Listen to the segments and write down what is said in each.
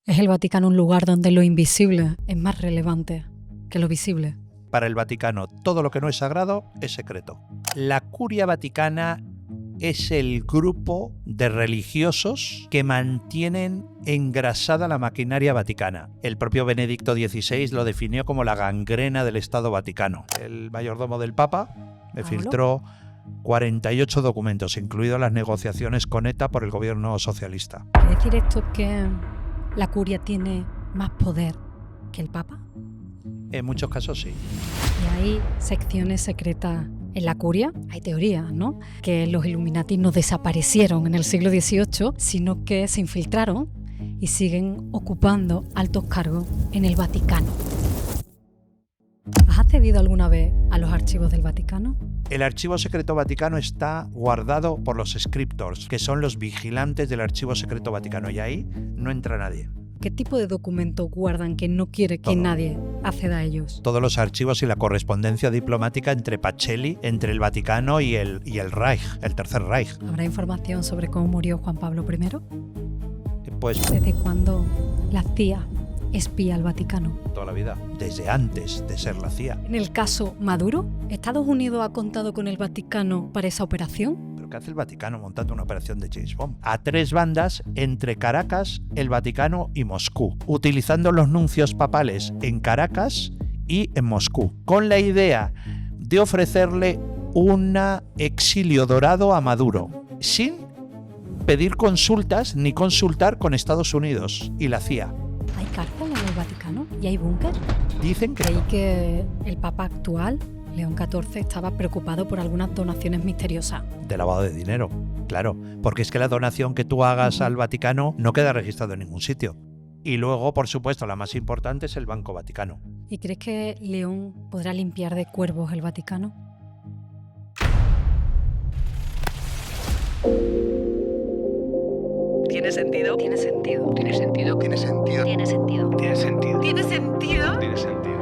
¿Es el Vaticano un lugar donde lo invisible es más relevante que lo visible? Para el Vaticano, todo lo que no es sagrado es secreto. La Curia Vaticana es el grupo de religiosos que mantienen engrasada la maquinaria vaticana. El propio Benedicto XVI lo definió como la gangrena del Estado Vaticano. El mayordomo del Papa me filtró 48 documentos, incluidas las negociaciones con ETA por el gobierno socialista. ¿Quiere decir esto que la Curia tiene más poder que el Papa? En muchos casos sí. Y hay secciones secretas en la Curia. Hay teorías, ¿no?, que los Illuminati no desaparecieron en el siglo XVIII, sino que se infiltraron y siguen ocupando altos cargos en el Vaticano. ¿Has accedido alguna vez a los archivos del Vaticano? El Archivo Secreto Vaticano está guardado por los scriptors, que son los vigilantes del Archivo Secreto Vaticano, y ahí no entra nadie. ¿Qué tipo de documentos guardan que no quiere que nadie acceda a ellos? Todos los archivos y la correspondencia diplomática entre Pacelli, entre el Vaticano y el Reich, el Tercer Reich. ¿Habrá información sobre cómo murió Juan Pablo I? Pues ¿Desde cuándo la CIA espía al Vaticano? Toda la vida, desde antes de ser la CIA. En el caso Maduro, ¿Estados Unidos ha contado con el Vaticano para esa operación? ¿Pero qué hace el Vaticano montando una operación de James Bond? A 3 bandas entre Caracas, el Vaticano y Moscú, utilizando los nuncios papales en Caracas y en Moscú, con la idea de ofrecerle un exilio dorado a Maduro, sin pedir consultas ni consultar con Estados Unidos y la CIA. ¿Hay cárcel en el Vaticano? ¿Y hay búnker? Dicen que Creí que el Papa actual, León XIV, estaba preocupado por algunas donaciones misteriosas. De lavado de dinero, claro, porque es que la donación que tú hagas al Vaticano no queda registrado en ningún sitio. Y luego, por supuesto, la más importante es el Banco Vaticano. ¿Y crees que León podrá limpiar de cuervos el Vaticano? ¿Tiene sentido? Tiene sentido. ¿Tiene sentido? ¿Tiene sentido? Tiene sentido. ¿Tiene sentido? ¿Tiene sentido? ¿Tiene sentido?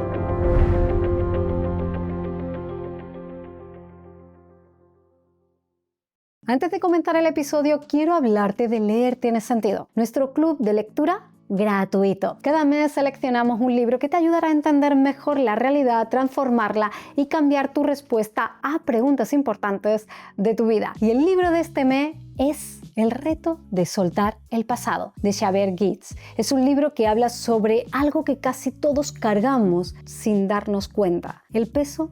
Antes de comentar el episodio, quiero hablarte de Leer Tiene Sentido, nuestro club de lectura gratuito. Cada mes seleccionamos un libro que te ayudará a entender mejor la realidad, transformarla y cambiar tu respuesta a preguntas importantes de tu vida. Y el libro de este mes es El reto de soltar el pasado, de Xavier Guiz. Es un libro que habla sobre algo que casi todos cargamos sin darnos cuenta: el peso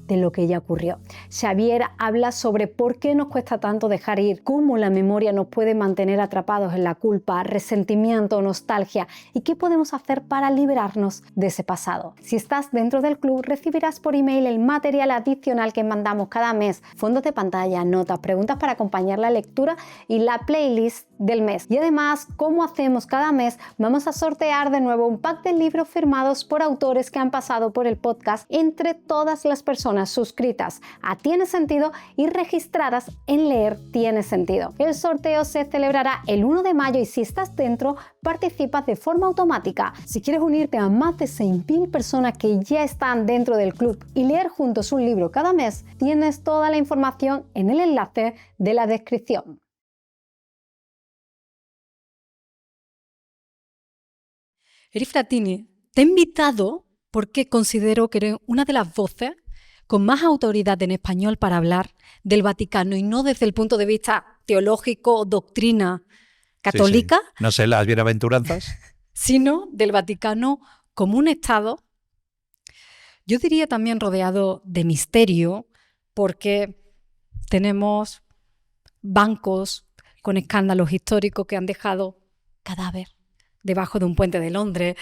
de lo que ya ocurrió. Xavier habla sobre por qué nos cuesta tanto dejar ir, cómo la memoria nos puede mantener atrapados en la culpa, resentimiento o nostalgia, y qué podemos hacer para liberarnos de ese pasado. Si estás dentro del club, recibirás por email el material adicional que mandamos cada mes: fondos de pantalla, notas, preguntas para acompañar la lectura y la playlist del mes. Y además, como hacemos cada mes, vamos a sortear de nuevo un pack de libros firmados por autores que han pasado por el podcast entre todas las personas suscritas a Tiene Sentido y registradas en Leer Tiene Sentido. El sorteo se celebrará el 1 de mayo y si estás dentro, participas de forma automática. Si quieres unirte a más de 6.000 personas que ya están dentro del club y leer juntos un libro cada mes, tienes toda la información en el enlace de la descripción. Eri Frattini, te he invitado porque considero que eres una de las voces con más autoridad en español para hablar del Vaticano, y no desde el punto de vista teológico o doctrina católica, sí. No sé, las bienaventuranzas, sino del Vaticano como un Estado, yo diría también rodeado de misterio, porque tenemos bancos con escándalos históricos que han dejado cadáver debajo de un puente de Londres,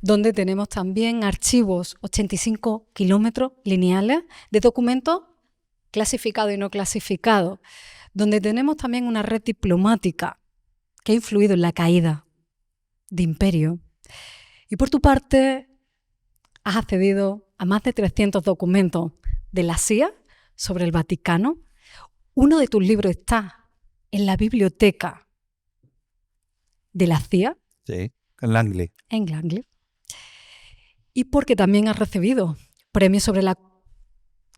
donde tenemos también archivos, 85 kilómetros lineales de documentos clasificados y no clasificados, donde tenemos también una red diplomática que ha influido en la caída de imperio. Y por tu parte, has accedido a más de 300 documentos de la CIA sobre el Vaticano. Uno de tus libros está en la biblioteca de la CIA. sí, en Langley. En Langley. Y porque también has recibido premios sobre la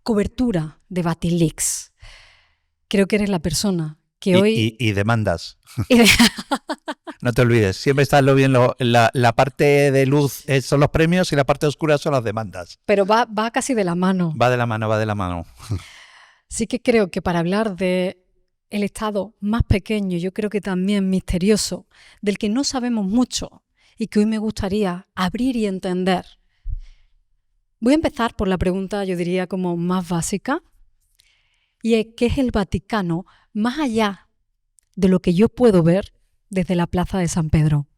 cobertura de Vatilix. Creo que eres la persona que hoy... Y demandas. No te olvides, siempre está lo bien, la parte de luz son los premios y la parte oscura son las demandas. Pero va casi de la mano. Va de la mano, va de la mano. Sí que creo que para hablar de el estado más pequeño, yo creo que también misterioso, del que no sabemos mucho y que hoy me gustaría abrir y entender. Voy a empezar por la pregunta, yo diría, como más básica, y es ¿qué es el Vaticano más allá de lo que yo puedo ver desde la Plaza de San Pedro?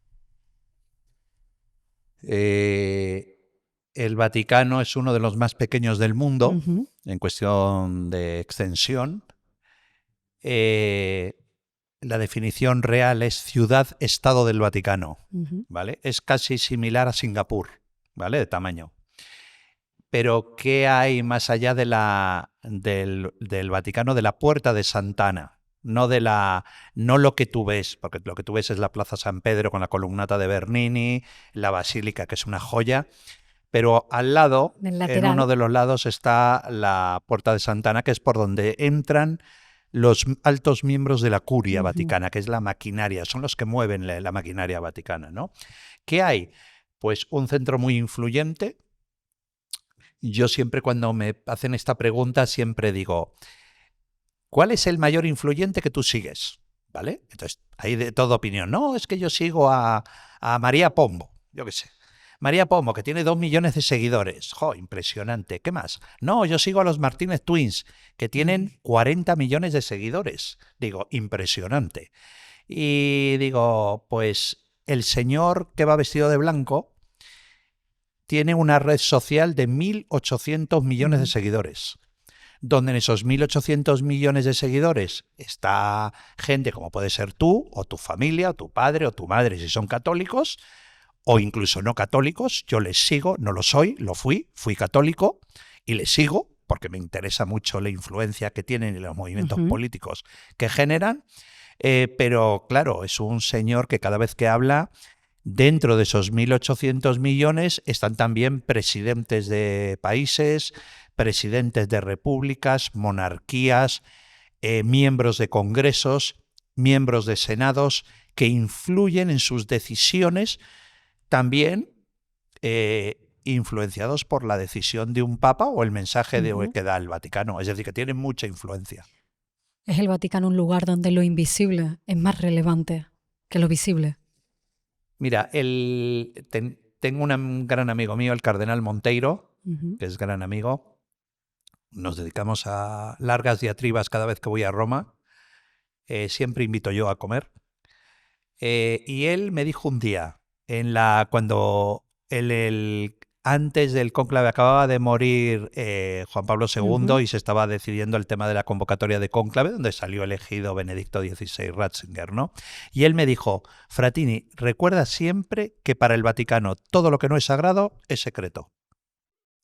El Vaticano es uno de los más pequeños del mundo, en cuestión de extensión. La definición real es ciudad-estado del Vaticano, ¿vale? Es casi similar a Singapur, ¿vale? De tamaño. Pero ¿qué hay más allá del Vaticano? De la Puerta de Sant'Anna. No lo que tú ves, porque lo que tú ves es la Plaza San Pedro con la columnata de Bernini, la Basílica, que es una joya, pero al lado, en uno de los lados, está la Puerta de Sant'Anna, que es por donde entran los altos miembros de la Curia Vaticana, que es la maquinaria, son los que mueven la maquinaria vaticana, ¿no? ¿Qué hay? Pues un centro muy influyente. Yo siempre cuando me hacen esta pregunta, siempre digo, ¿cuál es el mayor influyente que tú sigues? ¿Vale? Entonces, hay de toda opinión. No, es que yo sigo a María Pombo, yo qué sé. María Pombo, que tiene 2 millones de seguidores. ¡Jo, impresionante! ¿Qué más? No, yo sigo a los Martínez Twins, que tienen 40 millones de seguidores. Digo, impresionante. Y digo, pues el señor que va vestido de blanco tiene una red social de 1.800 millones de seguidores, donde en esos 1.800 millones de seguidores está gente como puede ser tú, o tu familia, o tu padre, o tu madre, si son católicos, o incluso no católicos. Yo les sigo, no lo soy, fui católico, y les sigo, porque me interesa mucho la influencia que tienen y los movimientos políticos que generan, pero claro, es un señor que cada vez que habla, dentro de esos 1.800 millones están también presidentes de países, presidentes de repúblicas, monarquías, miembros de congresos, miembros de senados, que influyen en sus decisiones, también influenciados por la decisión de un papa o el mensaje que da el Vaticano. Es decir, que tienen mucha influencia. ¿Es el Vaticano un lugar donde lo invisible es más relevante que lo visible? Mira, tengo un gran amigo mío, el cardenal Monteiro, que es gran amigo. Nos dedicamos a largas diatribas cada vez que voy a Roma. Siempre invito yo a comer. Y él me dijo un día, cuando antes del cónclave acababa de morir Juan Pablo II y se estaba decidiendo el tema de la convocatoria de cónclave, donde salió elegido Benedicto XVI Ratzinger, ¿no? Y él me dijo, Frattini, recuerda siempre que para el Vaticano todo lo que no es sagrado es secreto.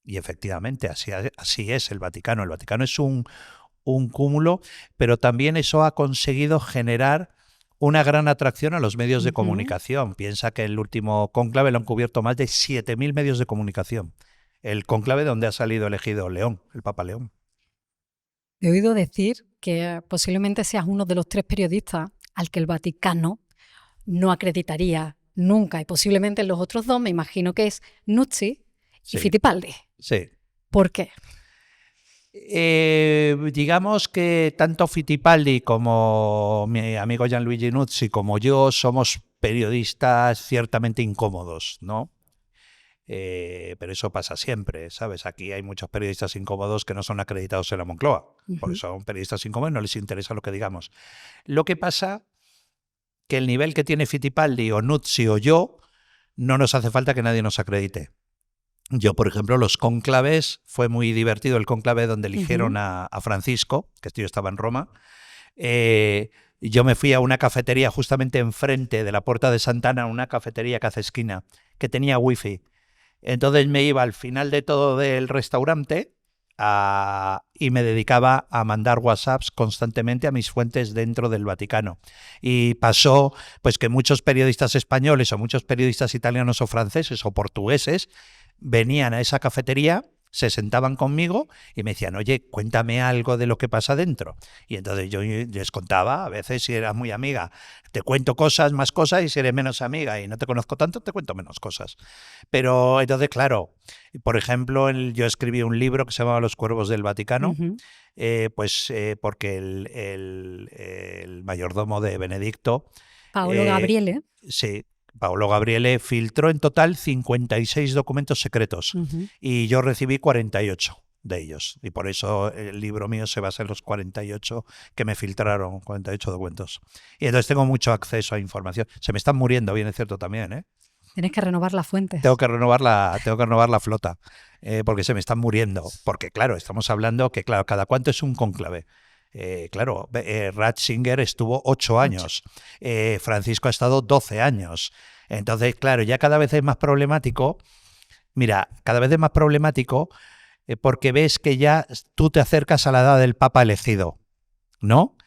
Y efectivamente, así es el Vaticano. El Vaticano es un cúmulo, pero también eso ha conseguido generar una gran atracción a los medios de comunicación. Piensa que el último cónclave lo han cubierto más de 7.000 medios de comunicación. El cónclave donde ha salido elegido León, el Papa León. He oído decir que posiblemente seas uno de los 3 periodistas al que el Vaticano no acreditaría nunca, y posiblemente los otros 2, me imagino que es Nucci y Fittipaldi. Sí. ¿Por qué? Digamos que tanto Fittipaldi como mi amigo Gianluigi Nucci como yo somos periodistas ciertamente incómodos, ¿no? Pero eso pasa siempre, ¿sabes? Aquí hay muchos periodistas incómodos que no son acreditados en la Moncloa, porque son periodistas incómodos y no les interesa lo que digamos. Lo que pasa que el nivel que tiene Fittipaldi o Nucci o yo, no nos hace falta que nadie nos acredite. Yo, por ejemplo, los cónclaves, fue muy divertido el cónclave donde eligieron a Francisco, que yo estaba en Roma. Yo me fui a una cafetería justamente enfrente de la Puerta de Sant'Anna, una cafetería que hace esquina, que tenía wifi. Entonces me iba al final de todo del restaurante y me dedicaba a mandar WhatsApps constantemente a mis fuentes dentro del Vaticano. Y pasó pues que muchos periodistas españoles o muchos periodistas italianos o franceses o portugueses venían a esa cafetería, se sentaban conmigo y me decían, oye, cuéntame algo de lo que pasa dentro. Y entonces yo les contaba, a veces si eras muy amiga, te cuento cosas, más cosas, y si eres menos amiga y no te conozco tanto, te cuento menos cosas. Pero entonces, claro, por ejemplo, yo escribí un libro que se llamaba Los Cuervos del Vaticano, porque el mayordomo de Benedicto, Paolo Gabriele. sí, Paolo Gabriele filtró en total 56 documentos secretos y yo recibí 48 de ellos. Y por eso el libro mío se basa en los 48 que me filtraron, 48 documentos. Y entonces tengo mucho acceso a información. Se me están muriendo, bien es cierto también, ¿eh? Tienes que renovar las fuentes. Tengo que renovar la flota, porque se me están muriendo. Porque claro, estamos hablando que claro, cada cuánto es un cónclave. Ratzinger estuvo 8 años, Francisco ha estado 12 años. Entonces, claro, ya cada vez es más problemático. Mira, cada vez es más problemático porque ves que ya tú te acercas a la edad del Papa elegido, ¿no?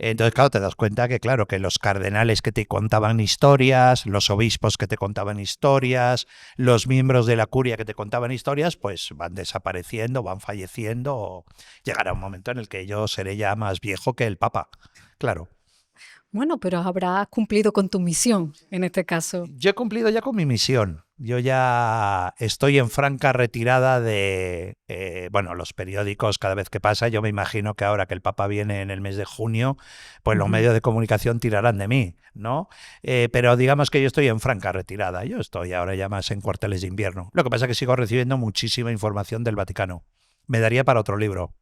Entonces, claro, te das cuenta que, claro, que los cardenales que te contaban historias, los obispos que te contaban historias, los miembros de la curia que te contaban historias, pues van desapareciendo, van falleciendo. Llegará un momento en el que yo seré ya más viejo que el Papa, claro. Bueno, pero habrás cumplido con tu misión en este caso. Yo he cumplido ya con mi misión. Yo ya estoy en franca retirada de, los periódicos cada vez que pasa. Yo me imagino que ahora que el Papa viene en el mes de junio, pues los medios de comunicación tirarán de mí, ¿no? Pero digamos que yo estoy en franca retirada. Yo estoy ahora ya más en cuarteles de invierno. Lo que pasa es que sigo recibiendo muchísima información del Vaticano. Me daría para otro libro.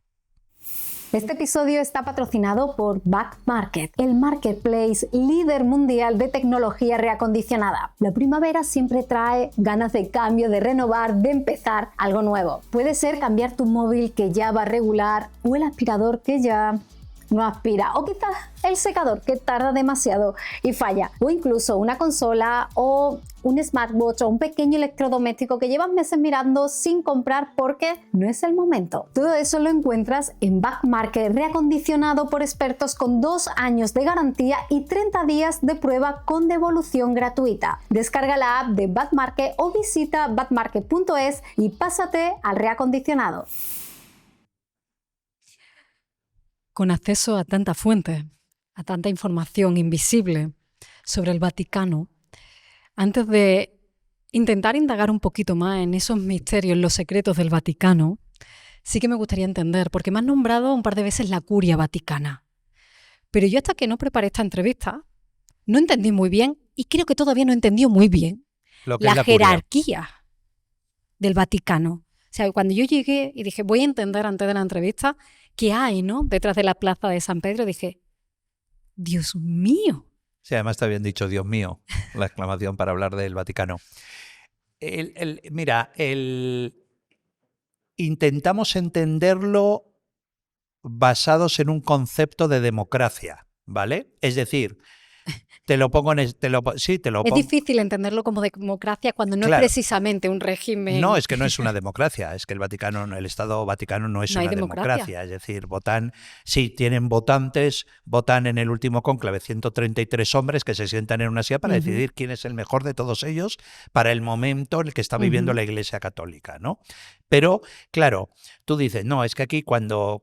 Este episodio está patrocinado por Back Market, el marketplace líder mundial de tecnología reacondicionada. La primavera siempre trae ganas de cambio, de renovar, de empezar algo nuevo. Puede ser cambiar tu móvil que ya va regular o el aspirador que ya no aspira, o quizás el secador que tarda demasiado y falla, o incluso una consola o un smartwatch o un pequeño electrodoméstico que llevas meses mirando sin comprar porque no es el momento. Todo eso lo encuentras en Back Market, reacondicionado por expertos con 2 años de garantía y 30 días de prueba con devolución gratuita. Descarga la app de Back Market o visita backmarket.es y pásate al reacondicionado. Con acceso a tantas fuentes, a tanta información invisible sobre el Vaticano, antes de intentar indagar un poquito más en esos misterios, en los secretos del Vaticano, sí que me gustaría entender, porque me has nombrado un par de veces la Curia Vaticana. Pero yo hasta que no preparé esta entrevista, no entendí muy bien, y creo que todavía no he entendido muy bien, la jerarquía del Vaticano. O sea, cuando yo llegué y dije, voy a entender antes de la entrevista qué hay, ¿no?, detrás de la plaza de San Pedro, dije, Dios mío. Sí, además te habían dicho, Dios mío, la exclamación para hablar del Vaticano. Intentamos entenderlo basados en un concepto de democracia, ¿vale? Es decir, te lo pongo en... Es difícil entenderlo como democracia cuando no es precisamente un régimen... No, es que no es una democracia, es que el Estado Vaticano no es una democracia. Es decir, tienen votantes, votan en el último cónclave 133 hombres que se sientan en una silla para decidir quién es el mejor de todos ellos para el momento en el que está viviendo la Iglesia Católica, ¿no? Pero, claro, tú dices, no, es que aquí cuando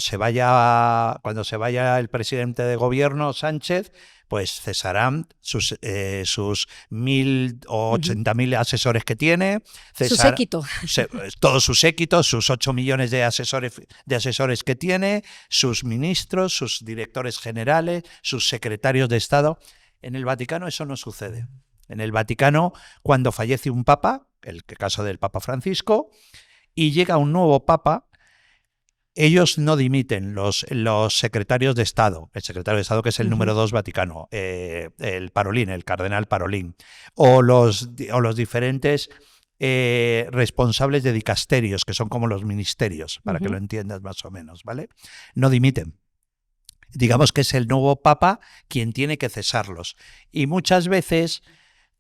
se vaya el presidente de gobierno, Sánchez, pues cesarán sus 1.000 o 80.000 asesores que tiene. Su séquito. Todo su séquito, sus 8 millones de asesores que tiene, sus ministros, sus directores generales, sus secretarios de Estado. En el Vaticano eso no sucede. En el Vaticano, cuando fallece un papa, el caso del Papa Francisco, y llega un nuevo papa, ellos no dimiten, los secretarios de Estado, el secretario de Estado que es el número 2 Vaticano, el Parolín, el cardenal Parolín, o los diferentes responsables de dicasterios, que son como los ministerios, para que lo entiendas más o menos, ¿vale? No dimiten. Digamos que es el nuevo papa quien tiene que cesarlos. Y muchas veces,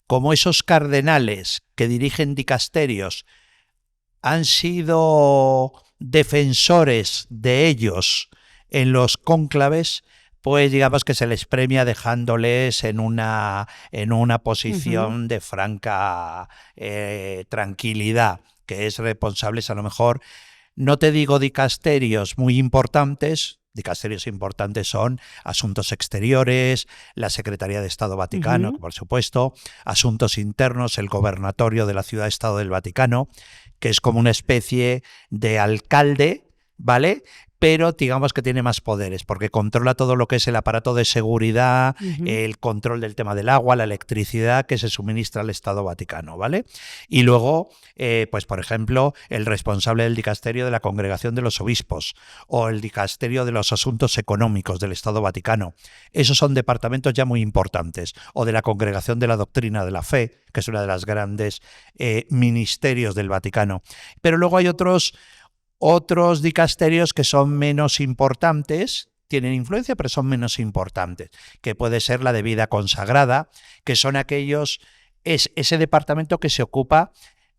como esos cardenales que dirigen dicasterios han sido defensores de ellos en los cónclaves, pues digamos que se les premia dejándoles en una posición de franca tranquilidad. que es responsables a lo mejor, no te digo dicasterios muy importantes. Dicasterios importantes son Asuntos Exteriores, la Secretaría de Estado Vaticano, por supuesto, Asuntos Internos, el Gobernatorio de la Ciudad-Estado del Vaticano, que es como una especie de alcalde, ¿vale? Pero digamos que tiene más poderes, porque controla todo lo que es el aparato de seguridad, el control del tema del agua, la electricidad que se suministra al Estado Vaticano, ¿vale? Y luego, pues por ejemplo, el responsable del dicasterio de la Congregación de los Obispos o el dicasterio de los Asuntos Económicos del Estado Vaticano. Esos son departamentos ya muy importantes. O de la Congregación de la Doctrina de la Fe, que es una de las grandes ministerios del Vaticano. Pero luego hay otros dicasterios que son menos importantes, tienen influencia, pero son menos importantes, que puede ser la de vida consagrada, que son es ese departamento que se ocupa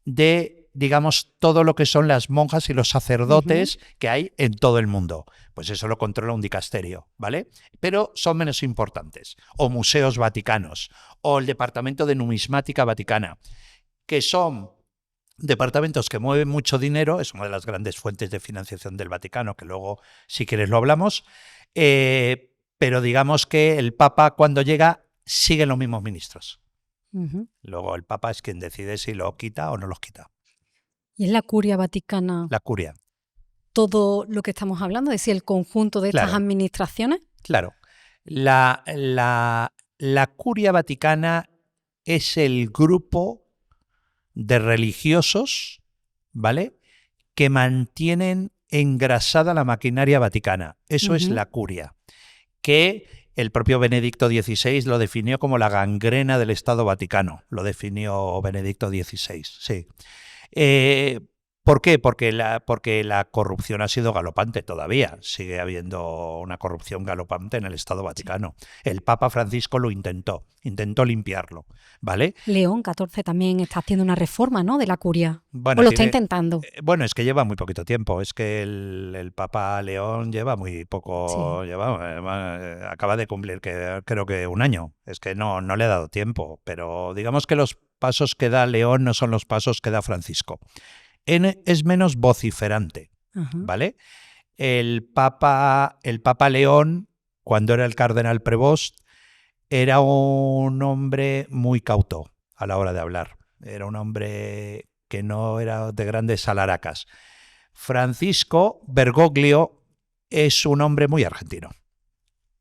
de, digamos, todo lo que son las monjas y los sacerdotes que hay en todo el mundo. Pues eso lo controla un dicasterio, ¿vale? Pero son menos importantes. O museos vaticanos, o el departamento de numismática vaticana, que son departamentos que mueven mucho dinero, es una de las grandes fuentes de financiación del Vaticano, que luego, si quieres, lo hablamos, pero digamos que el Papa, cuando llega, siguen los mismos ministros. Luego el Papa es quien decide si lo quita o no los quita. ¿Y es la Curia Vaticana? La Curia. Todo lo que estamos hablando, es decir, el conjunto de estas administraciones. Claro. La Curia Vaticana es el grupo de religiosos, ¿vale?, que mantienen engrasada la maquinaria vaticana. Eso es la curia, que el propio Benedicto XVI lo definió como la gangrena del Estado Vaticano. Lo definió Benedicto XVI, sí. ¿Por qué? Porque la corrupción ha sido galopante todavía. Sigue habiendo una corrupción galopante en el Estado Vaticano. El Papa Francisco lo intentó limpiarlo, ¿vale? León XIV también está haciendo una reforma, ¿no?, de la curia. Bueno, o lo está intentando. Bueno, es que lleva muy poquito tiempo. Es que el Papa León lleva muy poco. Sí. Acaba de cumplir, creo que un año. Es que no le ha dado tiempo. Pero digamos que los pasos que da León no son los pasos que da Francisco. Es menos vociferante, ¿vale? El Papa León, cuando era el cardenal Prevost, era un hombre muy cauto a la hora de hablar. Era un hombre que no era de grandes alaracas. Francisco Bergoglio es un hombre muy argentino,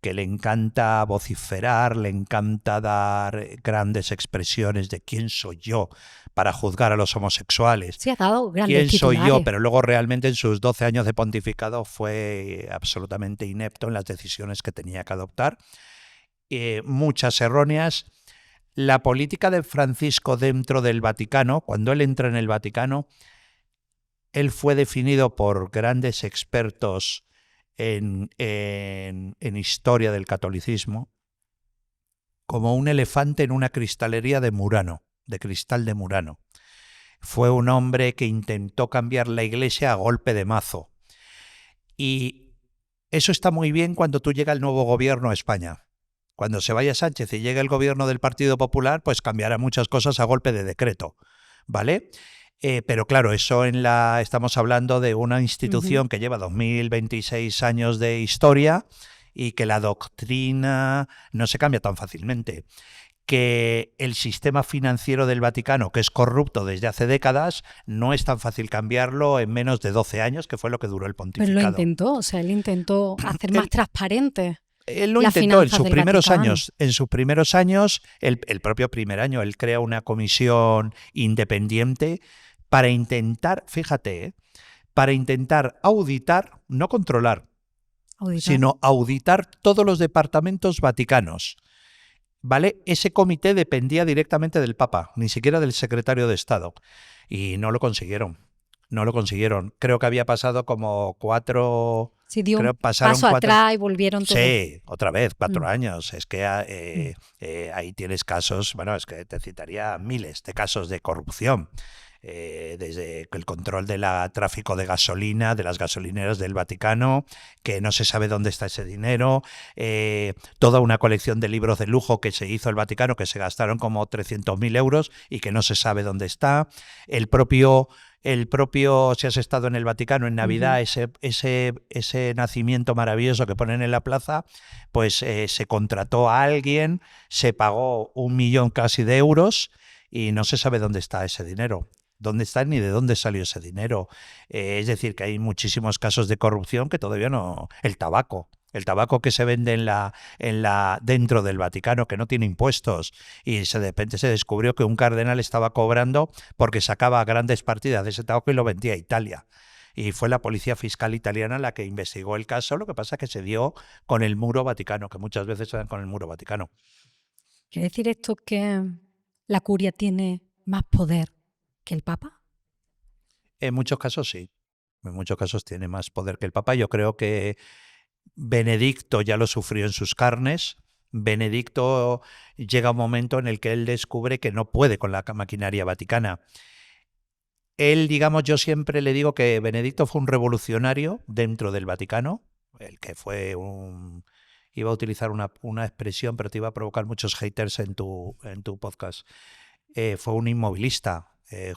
que le encanta vociferar, le encanta dar grandes expresiones de quién soy yo para juzgar a los homosexuales. Sí, ha dado grandes ¿Quién soy titulares? yo? Pero luego realmente en sus 12 años de pontificado fue absolutamente inepto en las decisiones que tenía que adoptar. Muchas erróneas. La política de Francisco dentro del Vaticano, cuando él entra en el Vaticano, él fue definido por grandes expertos en historia del catolicismo como un elefante en una cristalería de Murano, de cristal de Murano. Fue un hombre que intentó cambiar la Iglesia a golpe de mazo. Y eso está muy bien cuando tú llega el nuevo gobierno a España. Cuando se vaya Sánchez y llegue el gobierno del Partido Popular, pues cambiará muchas cosas a golpe de decreto, ¿vale? Pero claro, estamos hablando de una institución que lleva 2026 años de historia y que la doctrina no se cambia tan fácilmente. Que el sistema financiero del Vaticano, que es corrupto desde hace décadas, no es tan fácil cambiarlo en menos de 12 años, que fue lo que duró el pontificado. Pero lo intentó, él intentó hacer más transparente. Él lo intentó en sus primeros años. En sus primeros años, el propio primer año, él crea una comisión independiente para intentar, fíjate, para intentar auditar, no controlar, sino auditar todos los departamentos vaticanos. ¿Vale? Ese comité dependía directamente del Papa, ni siquiera del secretario de Estado. Y no lo consiguieron. No lo consiguieron. Creo que había pasado como 4... Sí, dio un paso atrás y volvieron todos. Sí, otra vez, 4 años. Es que ahí tienes casos, bueno, es que te citaría miles de casos de corrupción. Desde el control del tráfico de gasolina, de las gasolineras del Vaticano, que no se sabe dónde está ese dinero, toda una colección de libros de lujo que se hizo el Vaticano, que se gastaron como 300.000 euros y que no se sabe dónde está, el propio el propio, si has estado en el Vaticano en Navidad, ese nacimiento maravilloso que ponen en la plaza, pues se contrató a alguien, se pagó 1 millón casi de euros y no se sabe dónde está ese dinero. ¿Dónde está ni de dónde salió ese dinero? Es decir, que hay muchísimos casos de corrupción que todavía no... El tabaco que se vende dentro del Vaticano, que no tiene impuestos, y de repente se descubrió que un cardenal estaba cobrando porque sacaba grandes partidas de ese tabaco y lo vendía a Italia. Y fue la policía fiscal italiana la que investigó el caso. Lo que pasa es que se dio con el muro vaticano, que muchas veces se dan con el muro vaticano. ¿Quiere decir esto que la curia tiene más poder que el Papa? En muchos casos sí. En muchos casos tiene más poder que el Papa. Yo creo que Benedicto ya lo sufrió en sus carnes. Benedicto llega un momento en el que él descubre que no puede con la maquinaria vaticana. Él, digamos, yo siempre le digo que Benedicto fue un revolucionario dentro del Vaticano, el que fue un... Iba a utilizar una expresión, pero te iba a provocar muchos haters en tu podcast. Fue un inmovilista.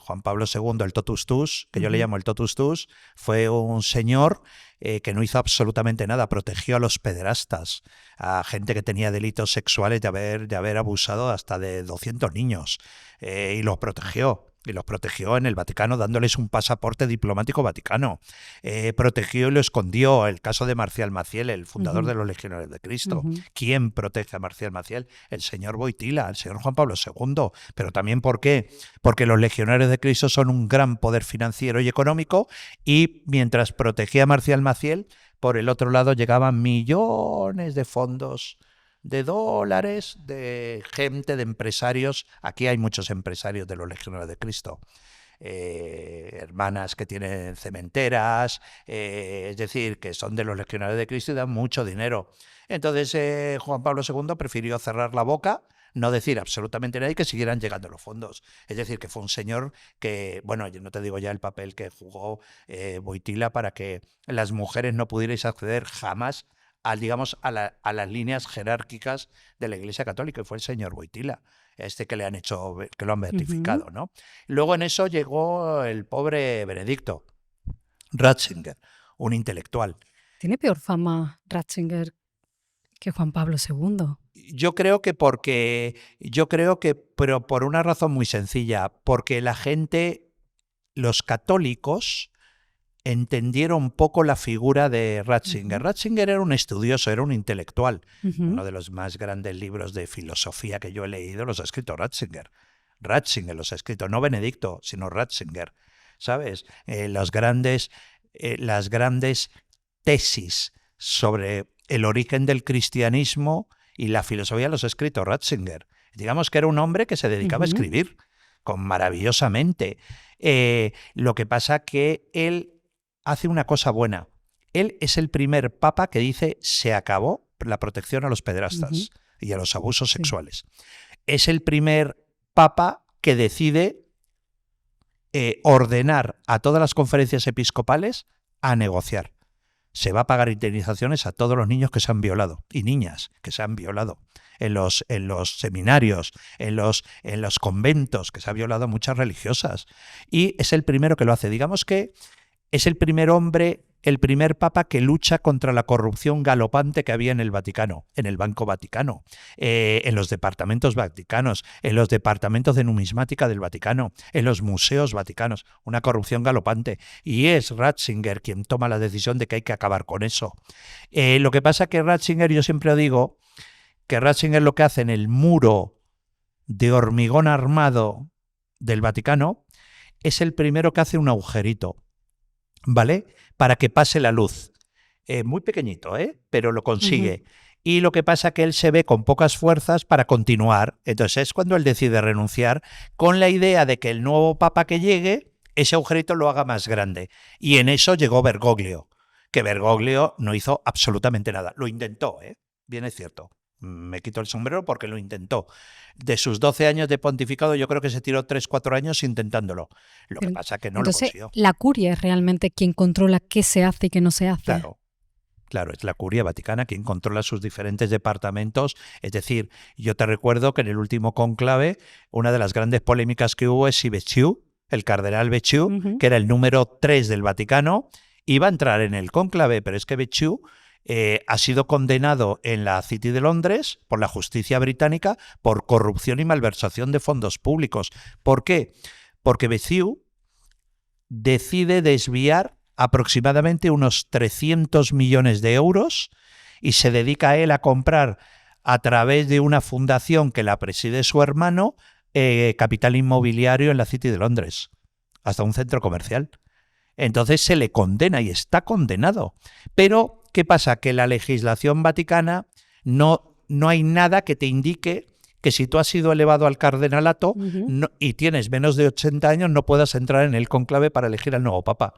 Juan Pablo II, el totus tus, que yo le llamo el totus tus, fue un señor que no hizo absolutamente nada, protegió a los pederastas, a gente que tenía delitos sexuales de haber abusado hasta de 200 niños, y los protegió. Y los protegió en el Vaticano dándoles un pasaporte diplomático vaticano. Protegió y lo escondió. El caso de Marcial Maciel, el fundador de los Legionarios de Cristo. ¿Quién protege a Marcial Maciel? El señor Wojtyła, el señor Juan Pablo II. Pero también ¿por qué? Porque los Legionarios de Cristo son un gran poder financiero y económico, y mientras protegía a Marcial Maciel, por el otro lado llegaban millones de fondos de dólares, de gente, de empresarios. Aquí hay muchos empresarios de los Legionarios de Cristo. Hermanas que tienen cementeras, es decir, que son de los Legionarios de Cristo y dan mucho dinero. Entonces Juan Pablo II prefirió cerrar la boca, no decir absolutamente nada y que siguieran llegando los fondos. Es decir, que fue un señor que, bueno, yo no te digo ya el papel que jugó Wojtyła para que las mujeres no pudierais acceder jamás a las líneas jerárquicas de la Iglesia Católica, y fue el señor Wojtyła, que le han hecho, que lo han beatificado, ¿no? Luego en eso llegó el pobre Benedicto Ratzinger, un intelectual. ¿Tiene peor fama Ratzinger que Juan Pablo II? Yo creo que pero por una razón muy sencilla, porque la gente, los católicos, entendieron poco la figura de Ratzinger. Ratzinger era un estudioso, era un intelectual. Uno de los más grandes libros de filosofía que yo he leído los ha escrito Ratzinger. Ratzinger los ha escrito, no Benedicto, sino Ratzinger. ¿Sabes? Las grandes tesis sobre el origen del cristianismo y la filosofía los ha escrito Ratzinger. Digamos que era un hombre que se dedicaba a escribir maravillosamente. Lo que pasa que él hace una cosa buena. Él es el primer papa que dice se acabó la protección a los pederastas y a los abusos sexuales. Es el primer papa que decide ordenar a todas las conferencias episcopales a negociar. Se va a pagar indemnizaciones a todos los niños que se han violado y niñas que se han violado en los seminarios, en los conventos, que se ha violado a muchas religiosas. Y es el primero que lo hace. Digamos que es el primer hombre, el primer papa que lucha contra la corrupción galopante que había en el Vaticano, en el Banco Vaticano, en los departamentos vaticanos, en los departamentos de numismática del Vaticano, en los museos vaticanos, una corrupción galopante. Y es Ratzinger quien toma la decisión de que hay que acabar con eso. Lo que pasa es que Ratzinger, yo siempre digo que Ratzinger lo que hace en el muro de hormigón armado del Vaticano es el primero que hace un agujerito, ¿vale? Para que pase la luz. Muy pequeñito, pero lo consigue. Y lo que pasa es que él se ve con pocas fuerzas para continuar. Entonces es cuando él decide renunciar, con la idea de que el nuevo papa que llegue, ese agujerito lo haga más grande. Y en eso llegó Bergoglio, que Bergoglio no hizo absolutamente nada. Lo intentó, bien es cierto. Me quito el sombrero porque lo intentó. De sus 12 años de pontificado, yo creo que se tiró 3-4 años intentándolo. Lo que pasa es que no lo consiguió. La curia es realmente quien controla qué se hace y qué no se hace. Claro, es la curia vaticana quien controla sus diferentes departamentos. Es decir, yo te recuerdo que en el último cónclave, una de las grandes polémicas que hubo es si Béthue, el cardenal Becciu, que era el número 3 del Vaticano, iba a entrar en el cónclave, pero es que Becciu ha sido condenado en la City de Londres por la justicia británica por corrupción y malversación de fondos públicos. ¿Por qué? Porque Becciu decide desviar aproximadamente unos 300 millones de euros y se dedica a él a comprar a través de una fundación que la preside su hermano, capital inmobiliario en la City de Londres, hasta un centro comercial. Entonces se le condena y está condenado. Pero, ¿qué pasa? Que la legislación vaticana no hay nada que te indique que si tú has sido elevado al cardenalato y tienes menos de 80 años no puedas entrar en el cónclave para elegir al nuevo papa.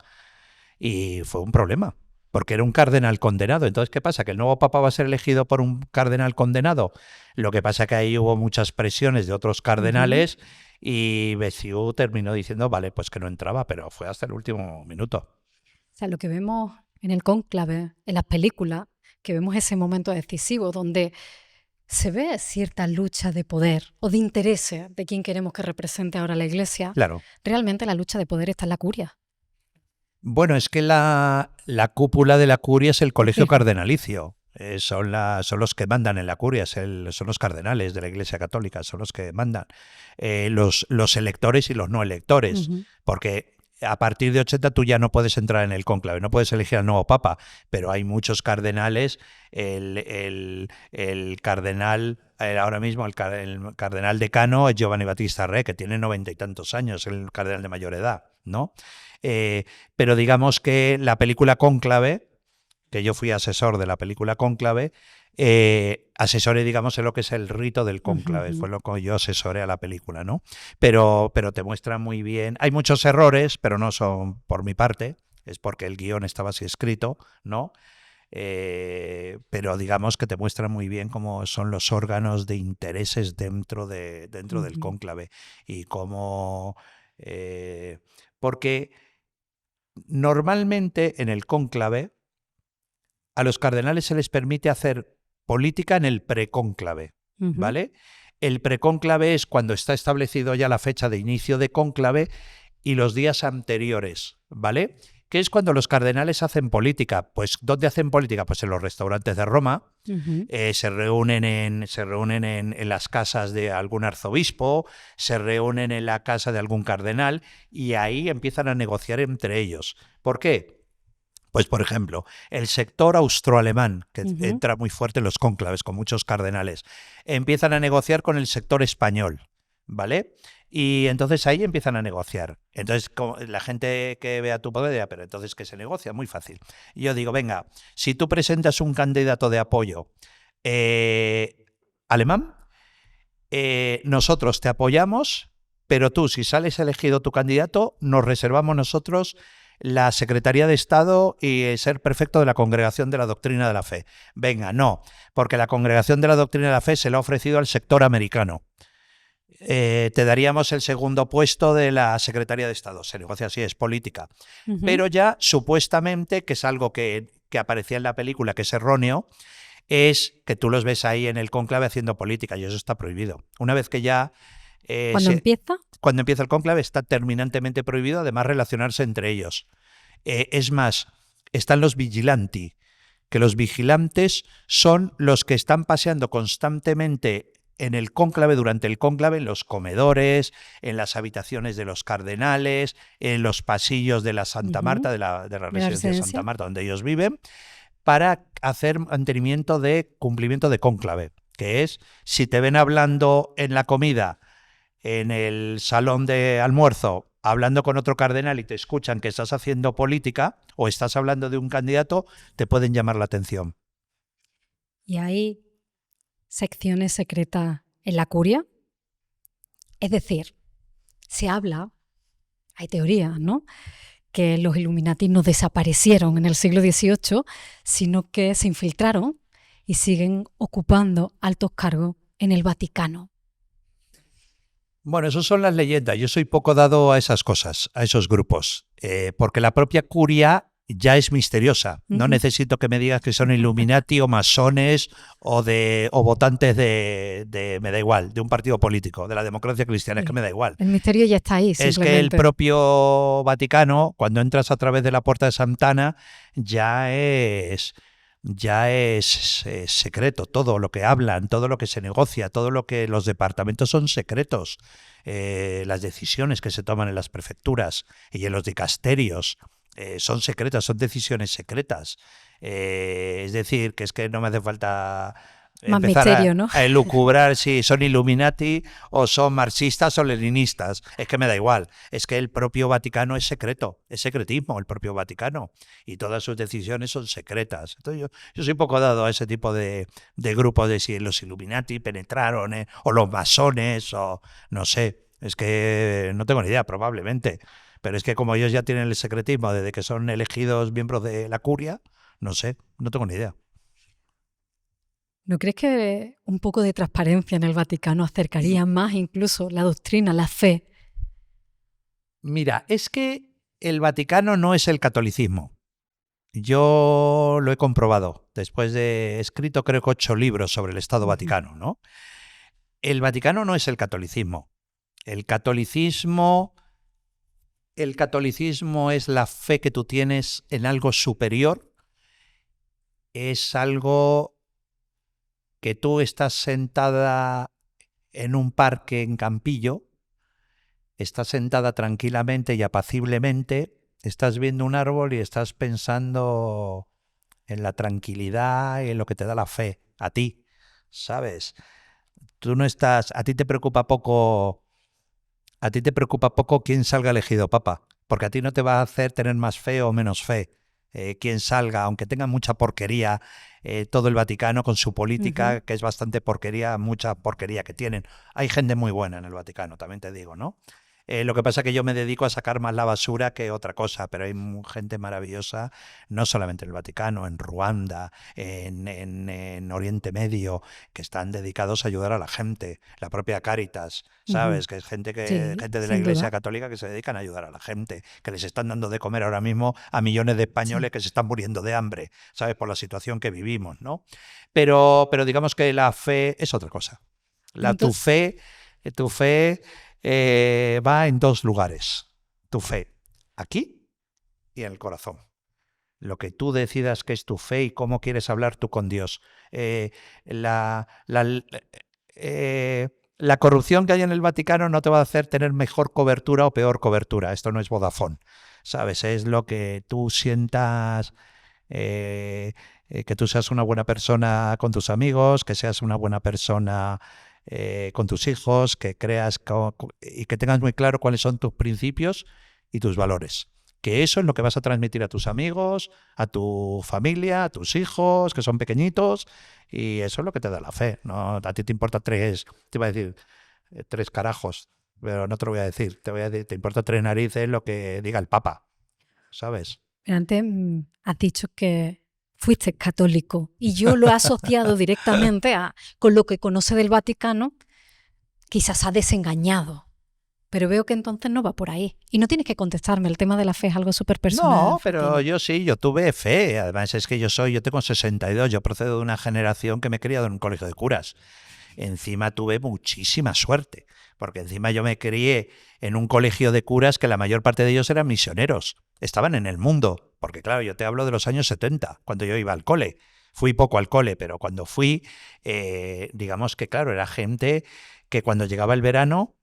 Y fue un problema, porque era un cardenal condenado. Entonces, ¿qué pasa? ¿Que el nuevo papa va a ser elegido por un cardenal condenado? Lo que pasa es que ahí hubo muchas presiones de otros cardenales y Becciu terminó diciendo, vale, pues que no entraba, pero fue hasta el último minuto. O sea, lo que vemos en el cónclave, en las películas, que vemos ese momento decisivo donde se ve cierta lucha de poder o de intereses de quién queremos que represente ahora la Iglesia. Claro. Realmente la lucha de poder está en la curia. Bueno, es que la cúpula de la curia es el colegio cardenalicio. Son los que mandan en la curia, son los cardenales de la Iglesia Católica, son los que mandan. Los electores y los no electores, porque a partir de 80 tú ya no puedes entrar en el cónclave, no puedes elegir al nuevo papa, pero hay muchos cardenales. El cardenal, ahora mismo el cardenal decano es Giovanni Battista Re, que tiene 90 y tantos años, el cardenal de mayor edad, ¿no? Pero digamos que la película Cónclave, que yo fui asesor de la película Cónclave, asesoré, digamos, en lo que es el rito del cónclave, fue lo que yo asesoré a la película, ¿no? Pero te muestra muy bien, hay muchos errores, pero no son por mi parte, es porque el guión estaba así escrito, ¿no? Pero digamos que te muestra muy bien cómo son los órganos de intereses dentro del cónclave y cómo... porque normalmente en el cónclave a los cardenales se les permite hacer política en el precónclave, ¿vale? El precónclave es cuando está establecido ya la fecha de inicio de cónclave y los días anteriores, ¿vale? ¿Qué es cuando los cardenales hacen política? Pues ¿dónde hacen política? Pues en los restaurantes de Roma, se reúnen en las casas de algún arzobispo, se reúnen en la casa de algún cardenal y ahí empiezan a negociar entre ellos. ¿Por qué? Pues, por ejemplo, el sector austroalemán, que entra muy fuerte en los cónclaves con muchos cardenales, empiezan a negociar con el sector español, ¿vale? Y entonces ahí empiezan a negociar. Entonces la gente que vea tu poder dirá, pero entonces ¿qué se negocia? Muy fácil. Y yo digo, venga, si tú presentas un candidato de apoyo alemán, nosotros te apoyamos, pero tú, si sales elegido tu candidato, nos reservamos nosotros la Secretaría de Estado y ser prefecto de la Congregación de la Doctrina de la Fe. Venga, no, porque la Congregación de la Doctrina de la Fe se le ha ofrecido al sector americano. Te daríamos el segundo puesto de la Secretaría de Estado. Se negocia así, es política. Pero ya, supuestamente, que es algo que aparecía en la película, que es erróneo, es que tú los ves ahí en el cónclave haciendo política y eso está prohibido. Una vez que ya... Cuando empieza el cónclave está terminantemente prohibido, además, relacionarse entre ellos. Es más, están los vigilanti, que los vigilantes son los que están paseando constantemente en el cónclave, durante el cónclave, en los comedores, en las habitaciones de los cardenales, en los pasillos de la Santa Marta, de la residencia de Santa Marta, donde ellos viven, para hacer mantenimiento de cumplimiento de cónclave, que es, si te ven hablando en la comida, en el salón de almuerzo, hablando con otro cardenal y te escuchan que estás haciendo política o estás hablando de un candidato, te pueden llamar la atención. Y hay secciones secretas en la curia. Es decir, se habla, hay teorías, ¿no?, que los Illuminati no desaparecieron en el siglo XVIII, sino que se infiltraron y siguen ocupando altos cargos en el Vaticano. Bueno, esas son las leyendas. Yo soy poco dado a esas cosas, a esos grupos, porque la propia curia ya es misteriosa. No necesito que me digas que son Illuminati o masones o votantes de me da igual, de un partido político, de la democracia cristiana, es que me da igual. El misterio ya está ahí, Es que el propio Vaticano, cuando entras a través de la puerta de Sant'Anna, ya es secreto. Todo lo que hablan, todo lo que se negocia, todo lo que los departamentos son secretos. Las decisiones que se toman en las prefecturas y en los dicasterios son secretas, son decisiones secretas. Es decir, que es que no me hace falta más empezar misterio, ¿no? a elucubrar si son Illuminati o son marxistas o leninistas. Es que me da igual. Es que el propio Vaticano es secreto, es secretismo el propio Vaticano y todas sus decisiones son secretas. Entonces yo soy poco dado a ese tipo de grupos de si los Illuminati penetraron o los masones o no sé. Es que no tengo ni idea, probablemente. Pero es que como ellos ya tienen el secretismo desde que son elegidos miembros de la curia, no sé, no tengo ni idea. ¿No crees que un poco de transparencia en el Vaticano acercaría más incluso la doctrina, la fe? Mira, es que el Vaticano no es el catolicismo. Yo lo he comprobado. Después de he escrito creo que 8 libros sobre el Estado Vaticano, ¿no? El Vaticano no es el catolicismo. El catolicismo es la fe que tú tienes en algo superior. Es algo que tú estás sentada en un parque en Campillo, estás sentada tranquilamente y apaciblemente, estás viendo un árbol y estás pensando en la tranquilidad y en lo que te da la fe, a ti, ¿sabes? Tú no estás, a ti te preocupa poco quién salga elegido papa, porque a ti no te va a hacer tener más fe o menos fe. Quien salga, aunque tenga mucha porquería, todo el Vaticano con su política, que es bastante porquería, mucha porquería que tienen. Hay gente muy buena en el Vaticano, también te digo, ¿no? Lo que pasa es que yo me dedico a sacar más la basura que otra cosa, pero hay gente maravillosa, no solamente en el Vaticano, en Ruanda, en Oriente Medio, que están dedicados a ayudar a la gente, la propia Cáritas, ¿sabes? Que es gente de la Iglesia Católica que se dedican a ayudar a la gente, que les están dando de comer ahora mismo a millones de españoles que se están muriendo de hambre, ¿sabes? Por la situación que vivimos, ¿no? Pero digamos que la fe es otra cosa. Tu fe va en 2 lugares. Tu fe aquí y en el corazón. Lo que tú decidas que es tu fe y cómo quieres hablar tú con Dios. La corrupción que hay en el Vaticano no te va a hacer tener mejor cobertura o peor cobertura. Esto no es Vodafone, ¿sabes? Es lo que tú sientas, que tú seas una buena persona con tus amigos, que seas una buena persona con tus hijos, que creas y que tengas muy claro cuáles son tus principios y tus valores. Que eso es lo que vas a transmitir a tus amigos, a tu familia, a tus hijos, que son pequeñitos, y eso es lo que te da la fe. ¿No? A ti te importa te iba a decir 3 carajos, pero no te lo voy a decir. Te voy a decir, te importa 3 narices lo que diga el Papa, ¿sabes? Pero antes has dicho que fuiste católico y yo lo he asociado directamente con lo que conoce del Vaticano, quizás ha desengañado. Pero veo que entonces no va por ahí. Y no tienes que contestarme, el tema de la fe es algo súper personal. No, pero yo sí, yo tuve fe. Además es que yo tengo 62, yo procedo de una generación que me he criado en un colegio de curas. Encima tuve muchísima suerte, porque encima yo me crié en un colegio de curas que la mayor parte de ellos eran misioneros. Estaban en el mundo, porque claro, yo te hablo de los años 70, cuando yo iba al cole. Fui poco al cole, pero cuando fui, digamos que claro, era gente que cuando llegaba el verano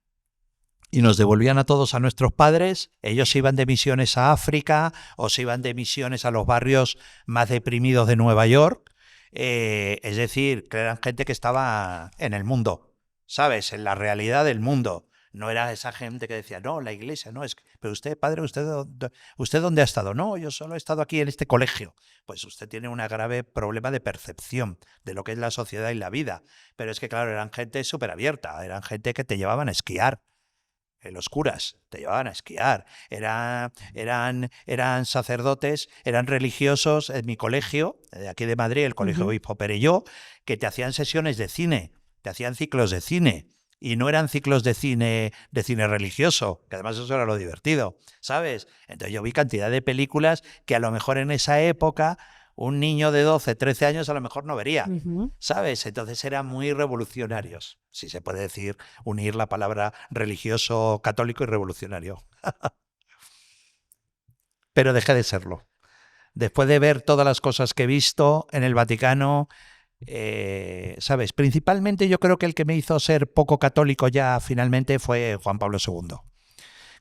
y nos devolvían a todos a nuestros padres, ellos se iban de misiones a África o se iban de misiones a los barrios más deprimidos de Nueva York. Es decir, que eran gente que estaba en el mundo, ¿sabes? En la realidad del mundo. No era esa gente que decía, no, la iglesia, no, pero usted, padre, ¿usted dónde ha estado? No, yo solo he estado aquí en este colegio. Pues usted tiene un grave problema de percepción de lo que es la sociedad y la vida. Pero es que, claro, eran gente súper abierta, eran gente que te llevaban a esquiar. Los curas te llevaban a esquiar, eran sacerdotes, eran religiosos en mi colegio, de aquí de Madrid, el Colegio Obispo Perelló, que te hacían sesiones de cine, te hacían ciclos de cine, Y no eran ciclos de cine religioso, que además eso era lo divertido, ¿sabes? Entonces yo vi cantidad de películas que a lo mejor en esa época un niño de 12, 13 años a lo mejor no vería, ¿sabes? Entonces eran muy revolucionarios, si se puede decir, unir la palabra religioso, católico y revolucionario. Pero dejé de serlo. Después de ver todas las cosas que he visto en el Vaticano, ¿sabes? Principalmente yo creo que el que me hizo ser poco católico ya finalmente fue Juan Pablo II,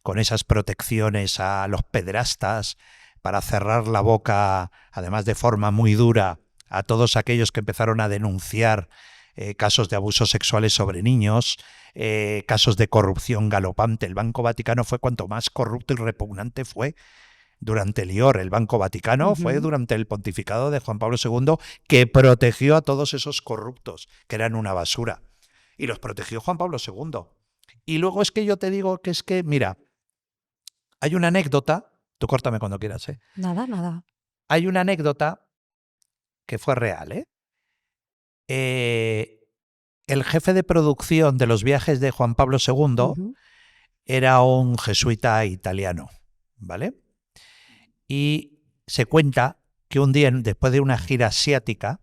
con esas protecciones a los pederastas para cerrar la boca, además de forma muy dura, a todos aquellos que empezaron a denunciar casos de abusos sexuales sobre niños, casos de corrupción galopante. El Banco Vaticano fue cuanto más corrupto y repugnante fue durante el IOR. El Banco Vaticano fue durante el pontificado de Juan Pablo II, que protegió a todos esos corruptos, que eran una basura. Y los protegió Juan Pablo II. Y luego es que yo te digo que es que, mira, hay una anécdota, tú córtame cuando quieras, ¿eh? Nada. Hay una anécdota que fue real, ¿eh? El jefe de producción de los viajes de Juan Pablo II era un jesuita italiano, ¿vale? Y se cuenta que un día, después de una gira asiática,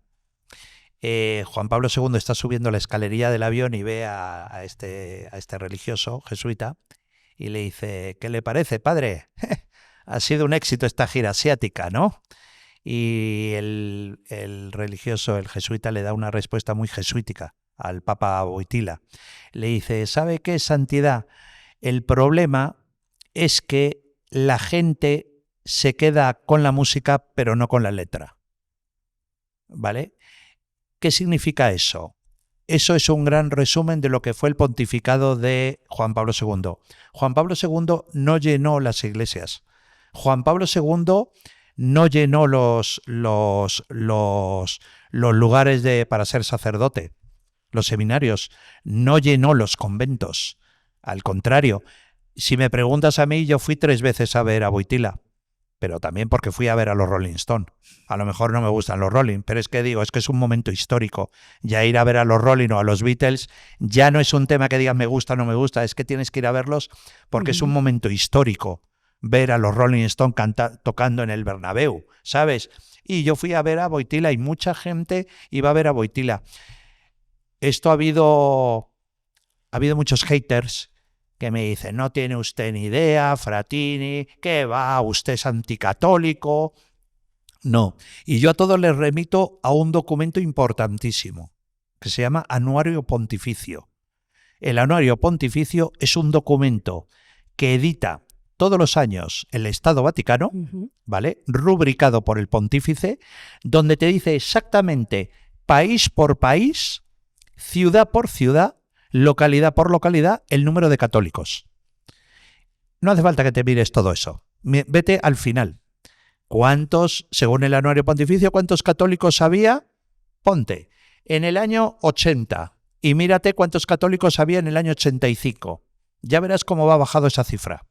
Juan Pablo II está subiendo la escalerilla del avión y ve a este religioso jesuita y le dice: ¿qué le parece, padre? Ha sido un éxito esta gira asiática, ¿no? Y el religioso, el jesuita, le da una respuesta muy jesuítica al Papa Wojtyla. Le dice: ¿sabe qué, santidad? El problema es que la gente se queda con la música pero no con la letra, ¿vale? ¿Qué significa eso? Eso es un gran resumen de lo que fue el pontificado de Juan Pablo II. Juan Pablo II no llenó las iglesias. Juan Pablo II no llenó los lugares para ser sacerdote, los seminarios, no llenó los conventos. Al contrario, si me preguntas a mí, yo fui 3 veces a ver a Wojtyla, pero también porque fui a ver a los Rolling Stones. A lo mejor no me gustan los Rolling, pero es que digo, es que es un momento histórico. Ya ir a ver a los Rolling o a los Beatles ya no es un tema que digas me gusta o no me gusta, es que tienes que ir a verlos porque es un momento histórico. Ver a los Rolling Stones tocando en el Bernabéu, ¿sabes? Y yo fui a ver a Wojtyla y mucha gente iba a ver a Wojtyla. Esto ha habido muchos haters que me dicen: no tiene usted ni idea, Fratini, ¿qué va? Usted es anticatólico. No. Y yo a todos les remito a un documento importantísimo que se llama Anuario Pontificio. El Anuario Pontificio es un documento que edita todos los años el Estado Vaticano, ¿vale? Rubricado por el pontífice, donde te dice exactamente, país por país, ciudad por ciudad, localidad por localidad, el número de católicos. No hace falta que te mires todo eso. Vete al final. ¿Cuántos, según el Anuario Pontificio, cuántos católicos había? Ponte, en el año 80, y mírate cuántos católicos había en el año 85. Ya verás cómo va bajado esa cifra.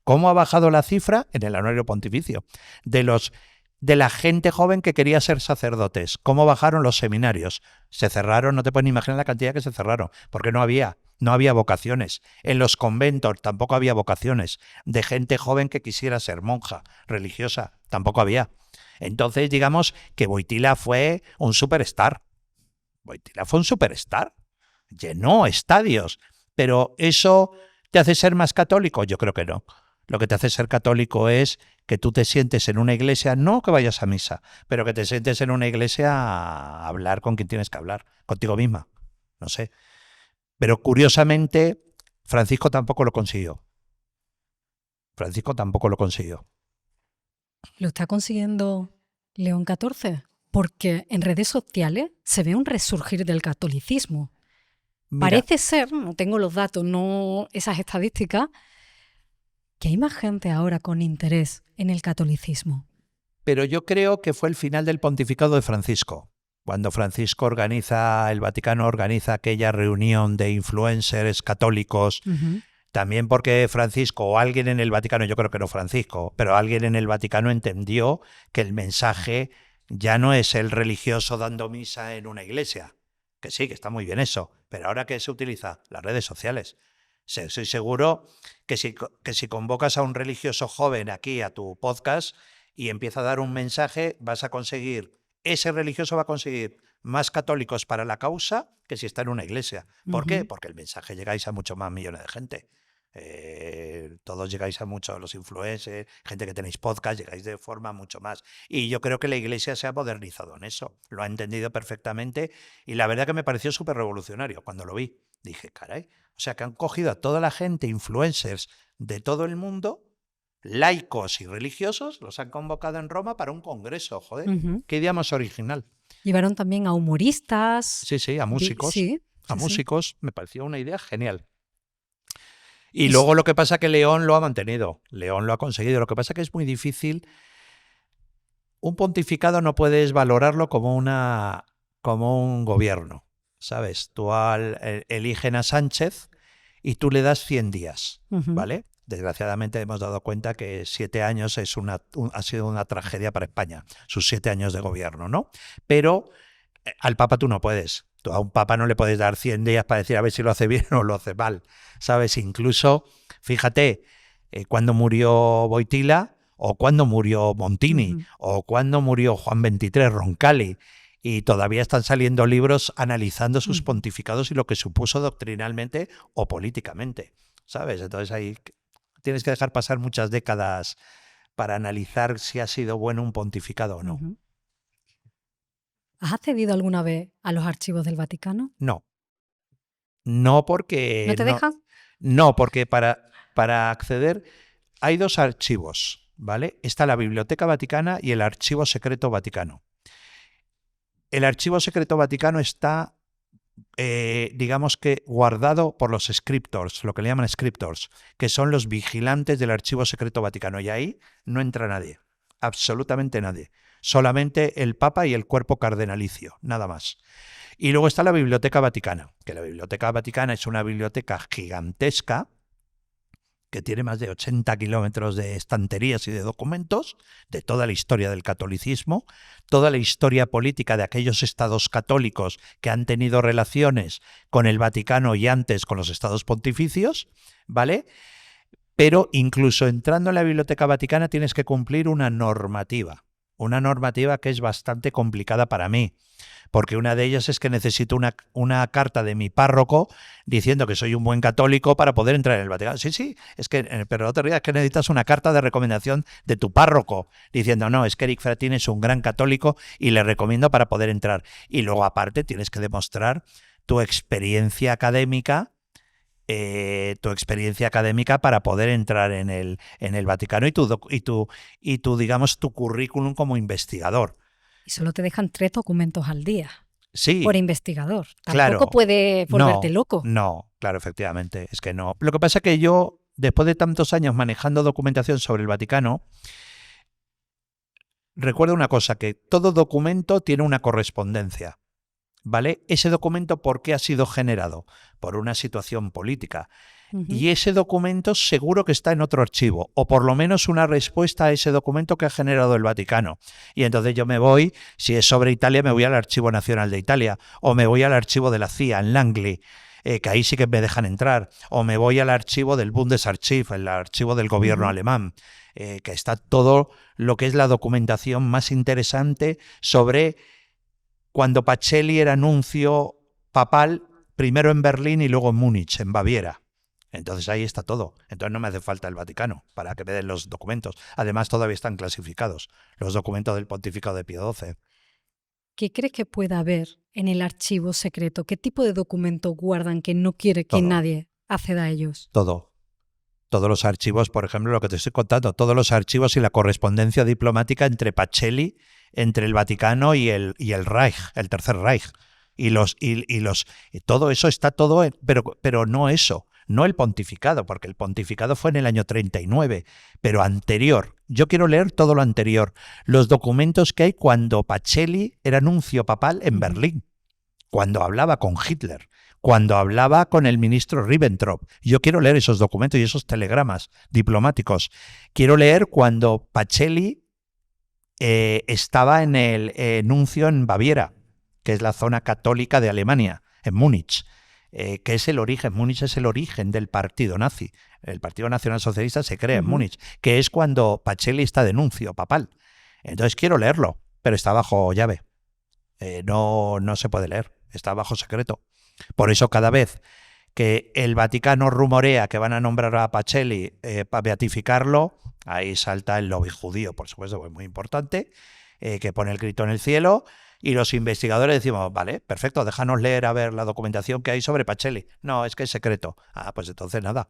¿Cómo ha bajado la cifra? En el Anuario Pontificio. De la gente joven que quería ser sacerdotes. ¿Cómo bajaron los seminarios? Se cerraron, no te puedes ni imaginar la cantidad que se cerraron, porque no había vocaciones. En los conventos tampoco había vocaciones de gente joven que quisiera ser monja religiosa, tampoco había. Entonces, digamos que Wojtyla fue un superstar. Llenó estadios, pero ¿eso te hace ser más católico? Yo creo que no. Lo que te hace ser católico es que tú te sientes en una iglesia, no que vayas a misa, pero que te sientes en una iglesia a hablar con quien tienes que hablar, contigo misma, no sé. Pero curiosamente, Francisco tampoco lo consiguió. ¿Lo está consiguiendo León XIV? Porque en redes sociales se ve un resurgir del catolicismo. Mira, parece ser, no tengo los datos, no esas estadísticas, que hay más gente ahora con interés en el catolicismo. pero yo creo que fue el final del pontificado de Francisco. Cuando Francisco el Vaticano organiza aquella reunión de influencers católicos, también porque Francisco o alguien en el Vaticano, yo creo que no Francisco, pero alguien en el Vaticano entendió que el mensaje ya no es el religioso dando misa en una iglesia. que sí, que está muy bien eso, pero ahora ¿qué se utiliza? Las redes sociales. Soy seguro que si convocas a un religioso joven aquí a tu podcast y empieza a dar un mensaje, ese religioso va a conseguir más católicos para la causa que si está en una iglesia. ¿Por qué? Porque el mensaje llegáis a muchos más millones de gente. Todos llegáis a muchos, los influencers, gente que tenéis podcast, llegáis de forma mucho más. Y yo creo que la iglesia se ha modernizado en eso, lo ha entendido perfectamente y la verdad que me pareció súper revolucionario cuando lo vi. Dije, caray, o sea que han cogido a toda la gente, influencers de todo el mundo, laicos y religiosos, los han convocado en Roma para un congreso, joder, qué idea más original. Llevaron también a humoristas. Sí, a músicos. A músicos, me pareció una idea genial. Y Y luego lo que pasa es que León lo ha mantenido, León lo ha conseguido. Lo que pasa es que es muy difícil. Un pontificado no puedes valorarlo como un gobierno, ¿sabes? Tú eligen a Sánchez y tú le das 100 días, ¿vale? Desgraciadamente hemos dado cuenta que 7 años ha sido una tragedia para España, sus 7 años de gobierno, ¿no? Pero al Papa tú no puedes. Tú a un Papa no le puedes dar 100 días para decir a ver si lo hace bien o lo hace mal, ¿sabes? Incluso, fíjate, cuando murió Wojtyla o cuando murió Montini o cuando murió Juan XXIII, Roncalli, y todavía están saliendo libros analizando sus pontificados y lo que supuso doctrinalmente o políticamente, ¿sabes? Entonces ahí tienes que dejar pasar muchas décadas para analizar si ha sido bueno un pontificado o no. ¿Has accedido alguna vez a los archivos del Vaticano? No. No porque... ¿No te dejan? No, porque para acceder hay 2 archivos, ¿vale? Está la Biblioteca Vaticana y el Archivo Secreto Vaticano. El Archivo Secreto Vaticano está, digamos que, guardado por los scriptors, lo que le llaman scriptors, que son los vigilantes del Archivo Secreto Vaticano. Y ahí no entra nadie, absolutamente nadie. Solamente el Papa y el cuerpo cardenalicio, nada más. Y luego está la Biblioteca Vaticana, que la Biblioteca Vaticana es una biblioteca gigantesca que tiene más de 80 kilómetros de estanterías y de documentos de toda la historia del catolicismo, toda la historia política de aquellos estados católicos que han tenido relaciones con el Vaticano y antes con los estados pontificios, ¿vale? Pero incluso entrando en la Biblioteca Vaticana tienes que cumplir una normativa que es bastante complicada para mí, porque una de ellas es que necesito una carta de mi párroco diciendo que soy un buen católico para poder entrar en el Vaticano. Sí, pero no te rías, es que necesitas una carta de recomendación de tu párroco diciendo, no, es que Eric Frattini es un gran católico y le recomiendo para poder entrar. Y luego aparte tienes que demostrar tu experiencia académica para poder entrar en el Vaticano y tu digamos tu currículum como investigador. Y solo te dejan 3 documentos al día. Sí. Por investigador. Tampoco Claro. puede volverte loco. No, claro, efectivamente, es que no. Lo que pasa es que yo, después de tantos años manejando documentación sobre el Vaticano, recuerdo una cosa, que todo documento tiene una correspondencia. ¿Vale? Ese documento, ¿por qué ha sido generado? Por una situación política. Y ese documento seguro que está en otro archivo, o por lo menos una respuesta a ese documento que ha generado el Vaticano. Y entonces yo me voy, si es sobre Italia, me voy al Archivo Nacional de Italia, o me voy al archivo de la CIA en Langley, que ahí sí que me dejan entrar, o me voy al archivo del Bundesarchiv, el archivo del gobierno alemán, que está todo lo que es la documentación más interesante sobre cuando Pacelli era nuncio papal, primero en Berlín y luego en Múnich, en Baviera. Entonces ahí está todo. Entonces no me hace falta el Vaticano para que me den los documentos. Además todavía están clasificados los documentos del pontificado de Pío XII. ¿Qué crees que pueda haber en el archivo secreto? ¿Qué tipo de documentos guardan que no quiere que nadie acceda a ellos? Todo. Todos los archivos, por ejemplo, lo que te estoy contando, todos los archivos y la correspondencia diplomática entre Pacelli, entre el Vaticano y el Reich, el Tercer Reich. Y todo eso está todo, pero no eso, no el pontificado, porque el pontificado fue en el año 39, pero anterior. Yo quiero leer todo lo anterior, los documentos que hay cuando Pacelli era nuncio papal en Berlín, cuando hablaba con Hitler, cuando hablaba con el ministro Ribbentrop. Yo quiero leer esos documentos y esos telegramas diplomáticos. Quiero leer cuando Pacelli estaba en el nuncio en Baviera. que es la zona católica de Alemania, en Múnich, que es el origen. Múnich es el origen del partido nazi. El Partido Nacional Socialista se crea en Múnich, que es cuando Pacelli está de nuncio papal. Entonces quiero leerlo, pero está bajo llave. No se puede leer, está bajo secreto. Por eso cada vez que el Vaticano rumorea que van a nombrar a Pacelli para beatificarlo, ahí salta el lobby judío, por supuesto, que es muy importante, que pone el grito en el cielo, y los investigadores decimos, vale, perfecto, déjanos leer a ver la documentación que hay sobre Pacelli. No, es que es secreto. Ah, pues entonces nada,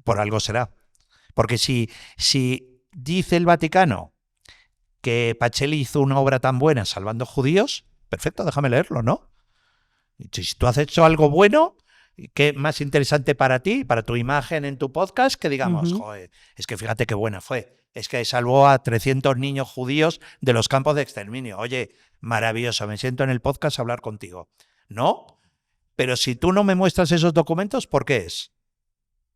por algo será. Porque si dice el Vaticano que Pacelli hizo una obra tan buena salvando judíos, perfecto, déjame leerlo, ¿no? Si tú has hecho algo bueno, ¿qué más interesante para ti, para tu imagen en tu podcast, que digamos, joder, es que fíjate qué buena fue? Es que salvó a 300 niños judíos de los campos de exterminio. Oye, maravilloso, me siento en el podcast a hablar contigo. ¿No? Pero si tú no me muestras esos documentos, ¿por qué es?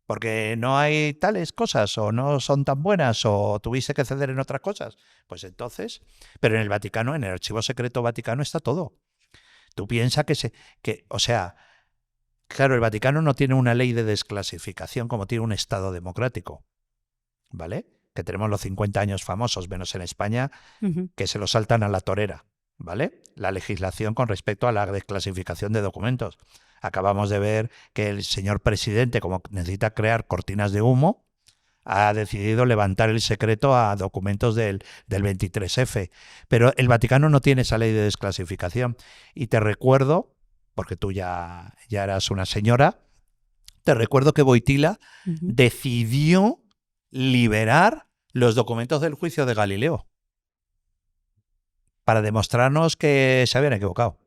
Porque no hay tales cosas, o no son tan buenas, o tuviste que ceder en otras cosas. Pues entonces, pero en el Vaticano, en el Archivo Secreto Vaticano está todo. Tú piensas o sea, claro, el Vaticano no tiene una ley de desclasificación como tiene un Estado democrático, ¿vale? Que tenemos los 50 años famosos, menos en España, que se lo saltan a la torera, ¿vale? La legislación con respecto a la desclasificación de documentos. Acabamos de ver que el señor presidente, como necesita crear cortinas de humo, ha decidido levantar el secreto a documentos del 23F. Pero el Vaticano no tiene esa ley de desclasificación. Y te recuerdo, porque tú ya eras una señora, te recuerdo que Wojtyła decidió liberar los documentos del juicio de Galileo para demostrarnos que se habían equivocado.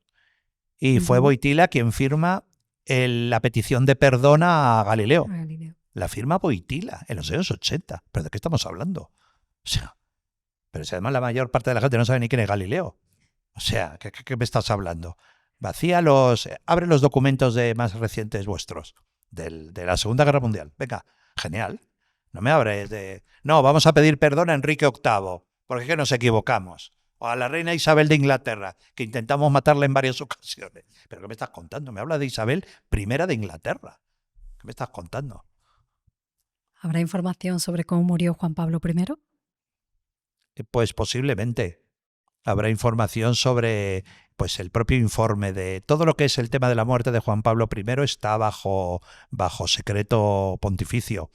Y fue Wojtyła quien firma la petición de perdón a Galileo. La firma Wojtyła en los años 80. ¿Pero de qué estamos hablando? O sea, pero si además la mayor parte de la gente no sabe ni quién es Galileo. O sea, ¿qué me estás hablando? Abre los documentos más recientes vuestros, de la Segunda Guerra Mundial. Venga, genial. No me hables de... No, vamos a pedir perdón a Enrique VIII, porque es que nos equivocamos. O a la reina Isabel de Inglaterra, que intentamos matarla en varias ocasiones. ¿Pero qué me estás contando? Me habla de Isabel I de Inglaterra. ¿Qué me estás contando? ¿Habrá información sobre cómo murió Juan Pablo I? Pues posiblemente. Habrá información sobre pues el propio informe de todo lo que es el tema de la muerte de Juan Pablo I está bajo secreto pontificio.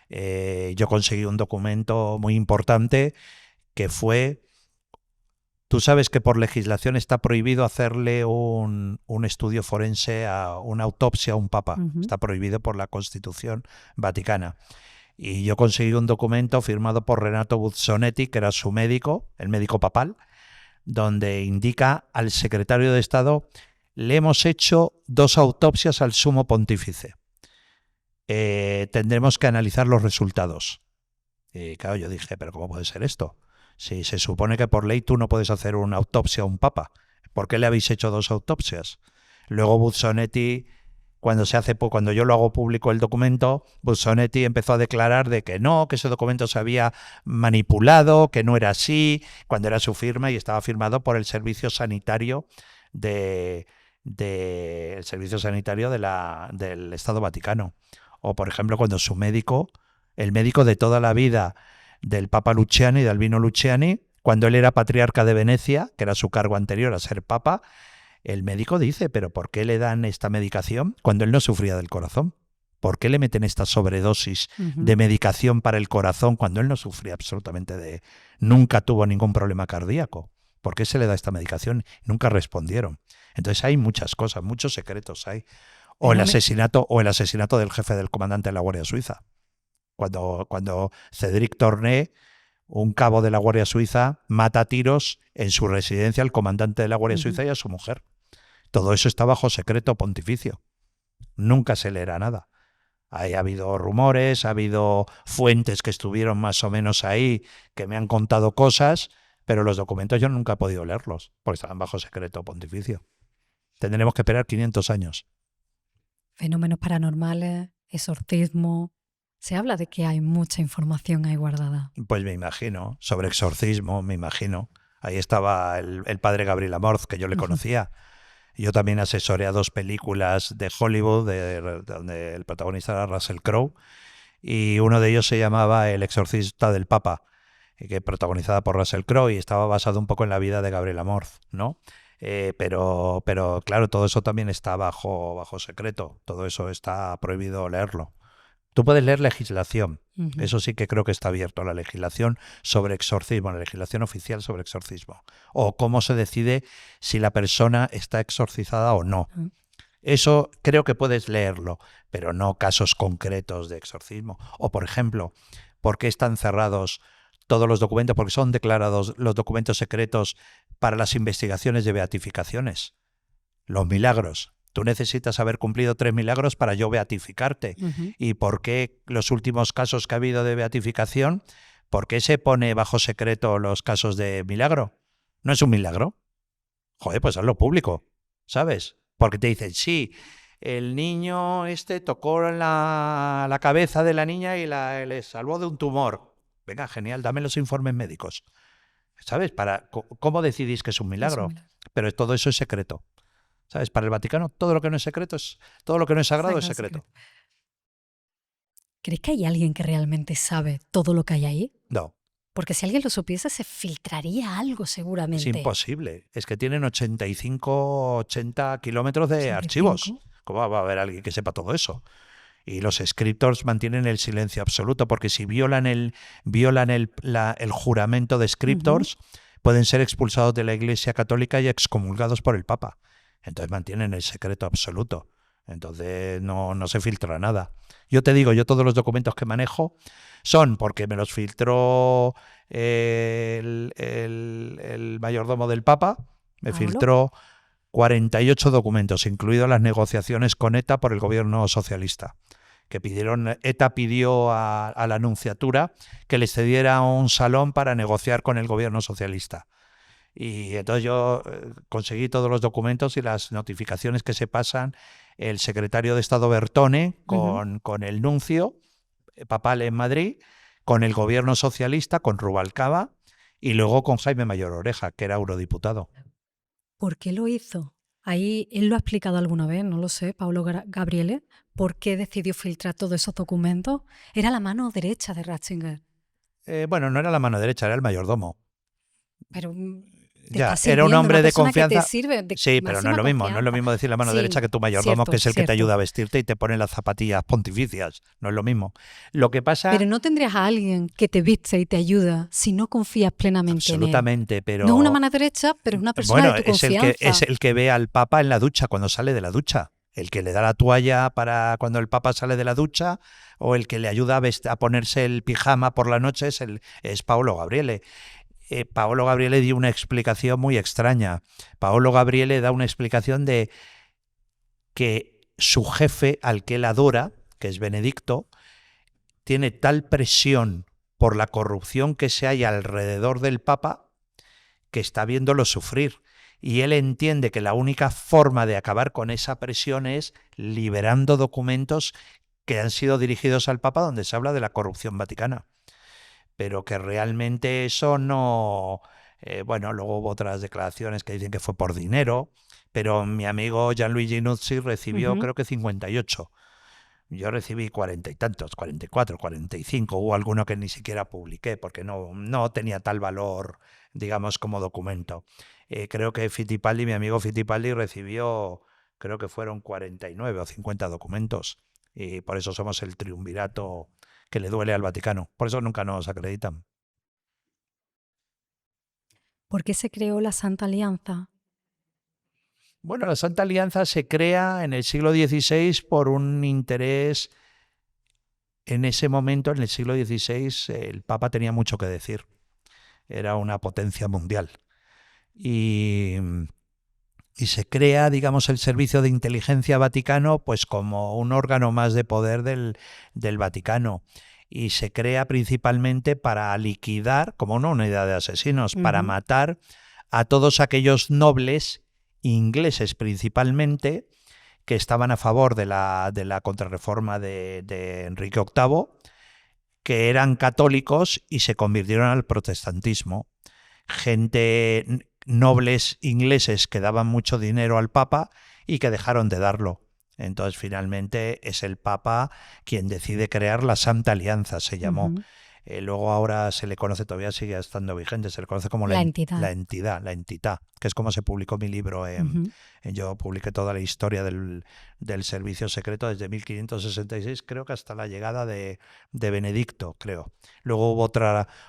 Yo conseguí un documento muy importante que fue... Tú sabes que por legislación está prohibido hacerle un estudio forense, una autopsia a un papa. Está prohibido por la Constitución Vaticana. Y yo conseguí un documento firmado por Renato Buzzonetti, que era su médico, el médico papal, donde indica al secretario de Estado: le hemos hecho 2 autopsias al sumo pontífice. Tendremos que analizar los resultados. Y claro, yo dije, ¿pero cómo puede ser esto? Si se supone que por ley tú no puedes hacer una autopsia a un papa, ¿por qué le habéis hecho 2 autopsias? Luego Buzzonetti, cuando yo lo hago público el documento, Buzzonetti empezó a declarar de que no, que ese documento se había manipulado, que no era así, cuando era su firma y estaba firmado por el Servicio Sanitario del Estado Vaticano. O, por ejemplo, cuando su médico, el médico de toda la vida del Papa Luciani, de Albino Luciani, cuando él era patriarca de Venecia, que era su cargo anterior a ser papa, el médico dice, ¿pero por qué le dan esta medicación cuando él no sufría del corazón? ¿Por qué le meten esta sobredosis de medicación para el corazón cuando él no sufría absolutamente nunca tuvo ningún problema cardíaco? ¿Por qué se le da esta medicación? Nunca respondieron. Entonces hay muchas cosas, muchos secretos hay. O el asesinato del jefe del comandante de la Guardia Suiza. Cuando Cédric Torné, un cabo de la Guardia Suiza, mata a tiros en su residencia al comandante de la Guardia Suiza y a su mujer. Todo eso está bajo secreto pontificio. Nunca se leerá nada. Ahí ha habido rumores, ha habido fuentes que estuvieron más o menos ahí, que me han contado cosas, pero los documentos yo nunca he podido leerlos, porque estaban bajo secreto pontificio. Tendremos que esperar 500 años. Fenómenos paranormales, exorcismo... Se habla de que hay mucha información ahí guardada. Pues me imagino, sobre exorcismo, me imagino. Ahí estaba el padre Gabriel Amorz, que yo le conocía. Yo también asesoré a 2 películas de Hollywood donde el protagonista era Russell Crowe, y uno de ellos se llamaba El exorcista del Papa, que protagonizada por Russell Crowe y estaba basado un poco en la vida de Gabriel Amorth, ¿no? Pero claro, todo eso también está bajo secreto, todo eso está prohibido leerlo. Tú puedes leer legislación, eso sí que creo que está abierto, la legislación sobre exorcismo, la legislación oficial sobre exorcismo, o cómo se decide si la persona está exorcizada o no. Eso creo que puedes leerlo, pero no casos concretos de exorcismo. O, por ejemplo, ¿por qué están cerrados todos los documentos? Porque son declarados los documentos secretos para las investigaciones de beatificaciones. Los milagros. Tú necesitas haber cumplido 3 milagros para yo beatificarte. ¿Y por qué los últimos casos que ha habido de beatificación, por qué se pone bajo secreto los casos de milagro? ¿No es un milagro? Joder, pues hazlo público, ¿sabes? Porque te dicen, sí, el niño tocó la cabeza de la niña y le salvó de un tumor. Venga, genial, dame los informes médicos. ¿Sabes? ¿Cómo decidís que es un milagro? Pero todo eso es secreto. ¿Sabes? Para el Vaticano todo lo que no es secreto todo lo que no es sagrado es secreto. ¿Crees que hay alguien que realmente sabe todo lo que hay ahí? No. Porque si alguien lo supiese, se filtraría algo seguramente. Es imposible. Es que tienen 80 kilómetros de 85 archivos. ¿Cómo va a haber alguien que sepa todo eso? Y los scriptors mantienen el silencio absoluto, porque si violan el juramento de scriptors, pueden ser expulsados de la Iglesia Católica y excomulgados por el Papa. Entonces mantienen el secreto absoluto. Entonces no se filtra nada. Yo te digo, yo todos los documentos que manejo son porque me los filtró el mayordomo del Papa, me filtró 48 documentos, incluidas las negociaciones con ETA por el gobierno socialista. ETA pidió a la Nunciatura que les cediera un salón para negociar con el gobierno socialista. Y entonces yo conseguí todos los documentos y las notificaciones que se pasan el secretario de Estado Bertone con el nuncio papal en Madrid, con el gobierno socialista, con Rubalcaba y luego con Jaime Mayor Oreja, que era eurodiputado. ¿Por qué lo hizo? Ahí él lo ha explicado alguna vez, no lo sé, Paolo Gabriele. ¿Por qué decidió filtrar todos esos documentos? Era la mano derecha de Ratzinger. Bueno, no era la mano derecha, era el mayordomo. Pero ya, era un hombre de confianza. Sí, pero no es lo mismo. No es lo mismo decir la mano derecha que tu mayordomo, que es el que te ayuda a vestirte y te pone las zapatillas pontificias. No es lo mismo. Lo que pasa. Pero no tendrías a alguien que te viste y te ayuda si no confías plenamente en él. Absolutamente, pero. No es una mano derecha, pero es una persona de tu confianza. Es el que ve al Papa en la ducha cuando sale de la ducha. El que le da la toalla para cuando el Papa sale de la ducha, o el que le ayuda a ponerse el pijama por la noche es Paolo Gabriele. Paolo Gabriele dio una explicación muy extraña. Paolo Gabriele da una explicación de que su jefe, al que él adora, que es Benedicto, tiene tal presión por la corrupción que se hay alrededor del Papa que está viéndolo sufrir. Y él entiende que la única forma de acabar con esa presión es liberando documentos que han sido dirigidos al Papa donde se habla de la corrupción vaticana. Pero que realmente eso no. Bueno, luego hubo otras declaraciones que dicen que fue por dinero, pero mi amigo Gianluigi Nuzzi recibió creo que 58. Yo recibí 40 y tantos, 44, 45, hubo alguno que ni siquiera publiqué porque no tenía tal valor, digamos, como documento. Creo que mi amigo Fittipaldi recibió, creo que fueron 49 o 50 documentos, y por eso somos el triunvirato que le duele al Vaticano. Por eso nunca nos acreditan. ¿Por qué se creó la Santa Alianza? Bueno, la Santa Alianza se crea en el siglo XVI por un interés. En ese momento, en el siglo XVI, el Papa tenía mucho que decir. Era una potencia mundial. Y se crea, digamos, el Servicio de Inteligencia Vaticano pues como un órgano más de poder del Vaticano. Y se crea principalmente para liquidar, como una unidad de asesinos, para matar a todos aquellos nobles ingleses principalmente que estaban a favor de la contrarreforma de Enrique VIII, que eran católicos y se convirtieron al protestantismo. Gente nobles ingleses que daban mucho dinero al Papa y que dejaron de darlo. Entonces, finalmente, es el Papa quien decide crear la Santa Alianza, se llamó. Luego ahora se le conoce, todavía sigue estando vigente, se le conoce como la entidad, que es como se publicó mi libro. Yo publiqué toda la historia del servicio secreto desde 1566, creo que hasta la llegada de Benedicto, creo. Luego hubo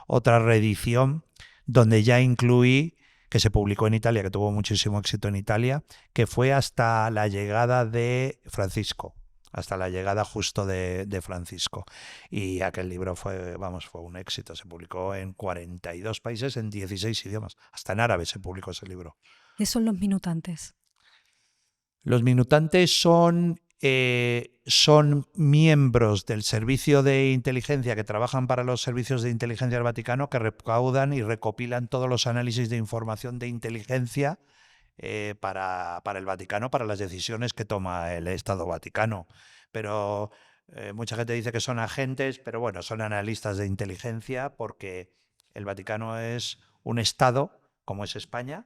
otra reedición donde ya incluí, que se publicó en Italia, que tuvo muchísimo éxito en Italia, que fue hasta la llegada de Francisco. Hasta la llegada justo de Francisco. Y aquel libro fue un éxito. Se publicó en 42 países, en 16 idiomas. Hasta en árabe se publicó ese libro. ¿Qué son los minutantes? Los minutantes son miembros del servicio de inteligencia que trabajan para los servicios de inteligencia del Vaticano, que recaudan y recopilan todos los análisis de información de inteligencia para el Vaticano, para las decisiones que toma el Estado Vaticano. Pero mucha gente dice que son agentes, pero bueno, son analistas de inteligencia, porque el Vaticano es un Estado, como es España,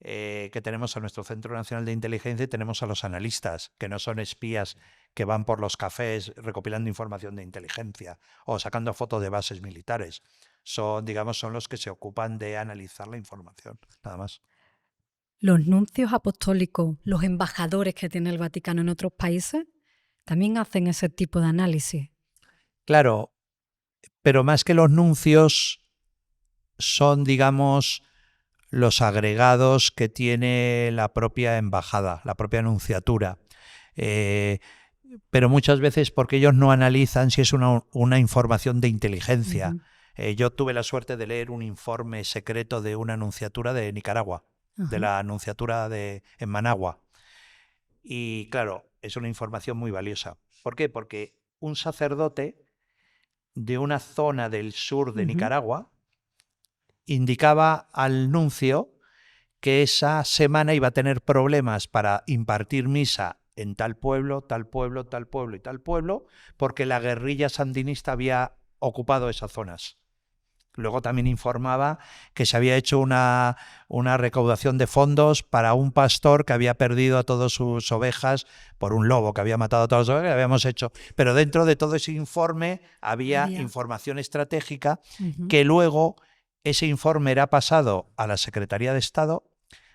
que tenemos a nuestro Centro Nacional de Inteligencia y tenemos a los analistas, que no son espías que van por los cafés recopilando información de inteligencia o sacando fotos de bases militares. Son los que se ocupan de analizar la información, nada más. Los nuncios apostólicos, los embajadores que tiene el Vaticano en otros países, también hacen ese tipo de análisis. Claro, pero más que los nuncios son, los agregados que tiene la propia embajada, la propia nunciatura. Pero muchas veces porque ellos no analizan si es una información de inteligencia. Yo tuve la suerte de leer un informe secreto de una nunciatura de Nicaragua, de la nunciatura en Managua. Y claro, es una información muy valiosa. ¿Por qué? Porque un sacerdote de una zona del sur de Nicaragua indicaba al nuncio que esa semana iba a tener problemas para impartir misa en tal pueblo, tal pueblo, tal pueblo y tal pueblo, porque la guerrilla sandinista había ocupado esas zonas. Luego también informaba que se había hecho una recaudación de fondos para un pastor que había perdido a todas sus ovejas por un lobo que había matado a todas las ovejas, que habíamos hecho. Pero dentro de todo ese informe había información estratégica que luego ese informe era pasado a la Secretaría de Estado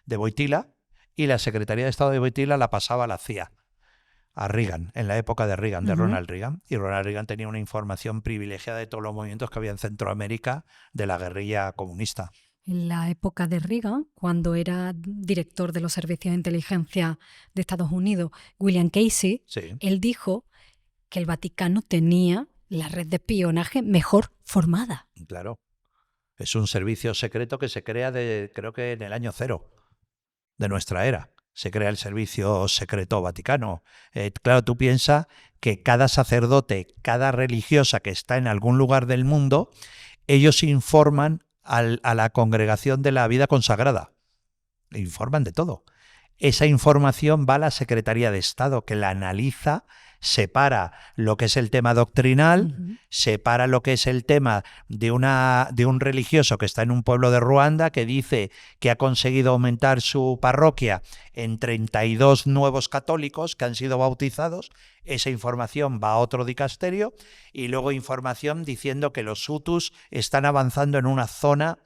de Wojtyła y la Secretaría de Estado de Wojtyła la pasaba a la CIA. A Reagan, en la época de Reagan, de Ronald Reagan. Y Ronald Reagan tenía una información privilegiada de todos los movimientos que había en Centroamérica de la guerrilla comunista. En la época de Reagan, cuando era director de los servicios de inteligencia de Estados Unidos, William Casey, él dijo que el Vaticano tenía la red de espionaje mejor formada. Claro. Es un servicio secreto que se crea creo que en el año 0 de nuestra era. Se crea el Servicio Secreto Vaticano. Claro, tú piensas que cada sacerdote, cada religiosa que está en algún lugar del mundo, ellos informan a la congregación de la vida consagrada. Informan de todo. Esa información va a la Secretaría de Estado, que la analiza, separa lo que es el tema doctrinal, separa lo que es el tema de un religioso que está en un pueblo de Ruanda que dice que ha conseguido aumentar su parroquia en 32 nuevos católicos que han sido bautizados. Esa información va a otro dicasterio, y luego información diciendo que los hutus están avanzando en una zona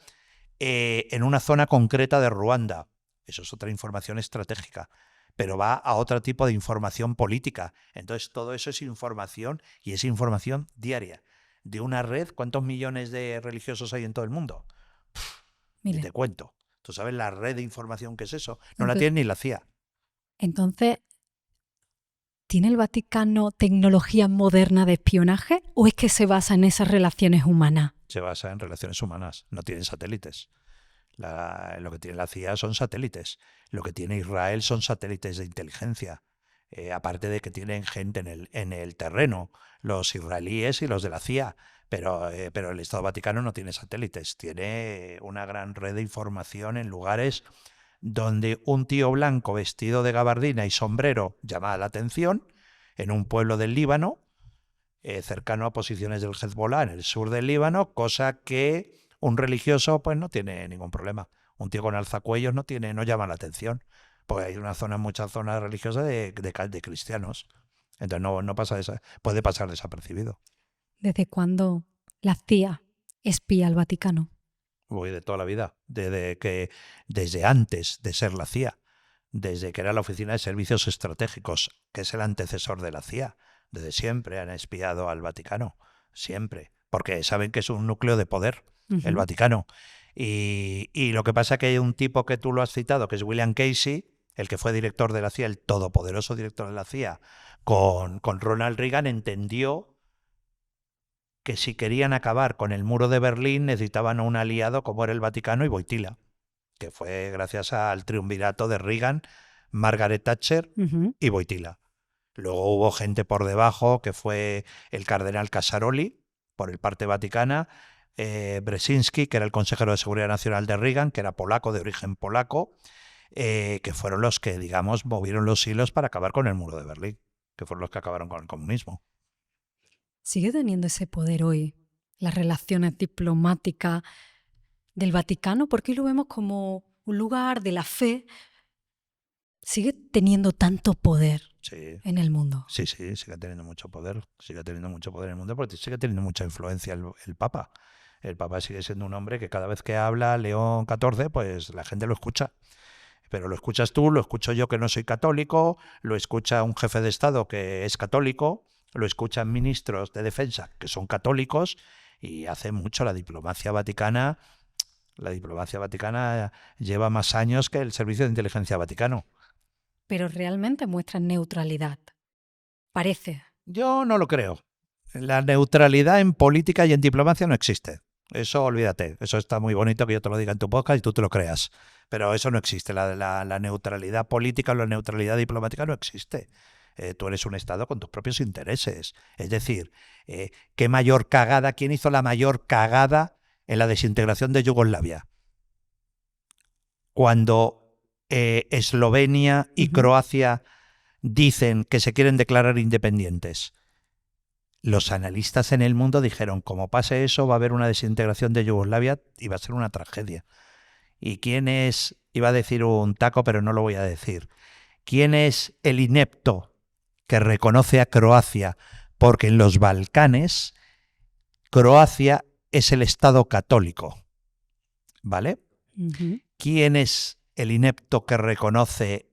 concreta de Ruanda. Eso es otra información estratégica, pero va a otro tipo de información política. Entonces todo eso es información, y es información diaria. De una red, ¿cuántos millones de religiosos hay en todo el mundo? Ni te cuento. ¿Tú sabes la red de información que es eso? No la tiene ni la CIA. Entonces, ¿tiene el Vaticano tecnología moderna de espionaje o es que se basa en esas relaciones humanas? Se basa en relaciones humanas. No tienen satélites. Lo que tiene la CIA son satélites. Lo que tiene Israel son satélites de inteligencia. Aparte de que tienen gente en el terreno, los israelíes y los de la CIA. Pero el Estado Vaticano no tiene satélites. Tiene una gran red de información en lugares donde un tío blanco vestido de gabardina y sombrero llama la atención, en un pueblo del Líbano, cercano a posiciones del Hezbollah en el sur del Líbano, cosa que un religioso pues no tiene ningún problema. Un tío con alzacuellos no llama la atención, porque hay muchas zonas religiosas de cristianos. Entonces no pasa puede pasar desapercibido. ¿Desde cuándo la CIA espía al Vaticano? Voy de toda la vida, desde antes de ser la CIA, desde que era la Oficina de Servicios Estratégicos, que es el antecesor de la CIA. Desde siempre han espiado al Vaticano, siempre, porque saben que es un núcleo de poder, el Vaticano. Y lo que pasa es que hay un tipo que tú lo has citado, que es William Casey, el que fue director de la CIA, el todopoderoso director de la CIA, con Ronald Reagan, entendió que si querían acabar con el muro de Berlín necesitaban un aliado como era el Vaticano y Wojtyla, que fue gracias al triunvirato de Reagan, Margaret Thatcher y Wojtyla. Luego hubo gente por debajo, que fue el cardenal Casaroli, por el parte vaticana, Brzezinski, que era el consejero de Seguridad Nacional de Reagan, que era polaco, de origen polaco, que fueron los que, digamos, movieron los hilos para acabar con el muro de Berlín, que fueron los que acabaron con el comunismo. ¿Sigue teniendo ese poder hoy las relaciones diplomáticas del Vaticano? Porque hoy lo vemos como un lugar de la fe. ¿Sigue teniendo tanto poder en el mundo? Sí, sigue teniendo mucho poder. Sigue teniendo mucho poder en el mundo porque sigue teniendo mucha influencia el Papa. El Papa sigue siendo un hombre que cada vez que habla León XIV, pues la gente lo escucha. Pero lo escuchas tú, lo escucho yo que no soy católico, lo escucha un jefe de Estado que es católico, lo escuchan ministros de defensa que son católicos y hace mucho la diplomacia vaticana. La diplomacia vaticana lleva más años que el Servicio de Inteligencia Vaticano. Pero realmente muestran neutralidad. Parece. Yo no lo creo. La neutralidad en política y en diplomacia no existe. Eso olvídate. Eso está muy bonito que yo te lo diga en tu podcast y tú te lo creas. Pero eso no existe. La neutralidad política o la neutralidad diplomática no existe. Tú eres un Estado con tus propios intereses. Es decir, ¿qué mayor cagada? ¿Quién hizo la mayor cagada en la desintegración de Yugoslavia? Cuando Eslovenia y Croacia dicen que se quieren declarar independientes. Los analistas en el mundo dijeron, como pase eso, va a haber una desintegración de Yugoslavia y va a ser una tragedia. ¿Y quién es? Iba a decir un taco, pero no lo voy a decir. ¿Quién es el inepto que reconoce a Croacia? Porque en los Balcanes, Croacia es el Estado católico. ¿Vale? ¿Quién es el inepto que reconoce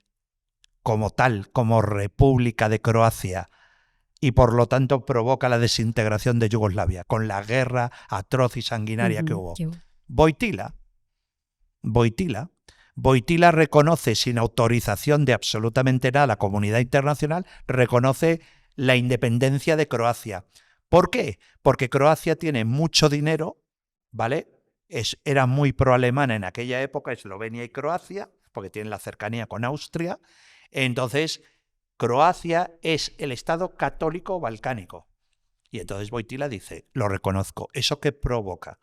como tal, como República de Croacia, y por lo tanto provoca la desintegración de Yugoslavia, con la guerra atroz y sanguinaria que hubo? Wojtyla. Wojtyla reconoce, sin autorización de absolutamente nada, la comunidad internacional, reconoce la independencia de Croacia. ¿Por qué? Porque Croacia tiene mucho dinero, ¿vale? Era muy pro-alemana en aquella época, Eslovenia y Croacia, porque tienen la cercanía con Austria. Entonces, Croacia es el Estado católico balcánico. Y entonces Wojtyla dice, lo reconozco. ¿Eso qué provoca?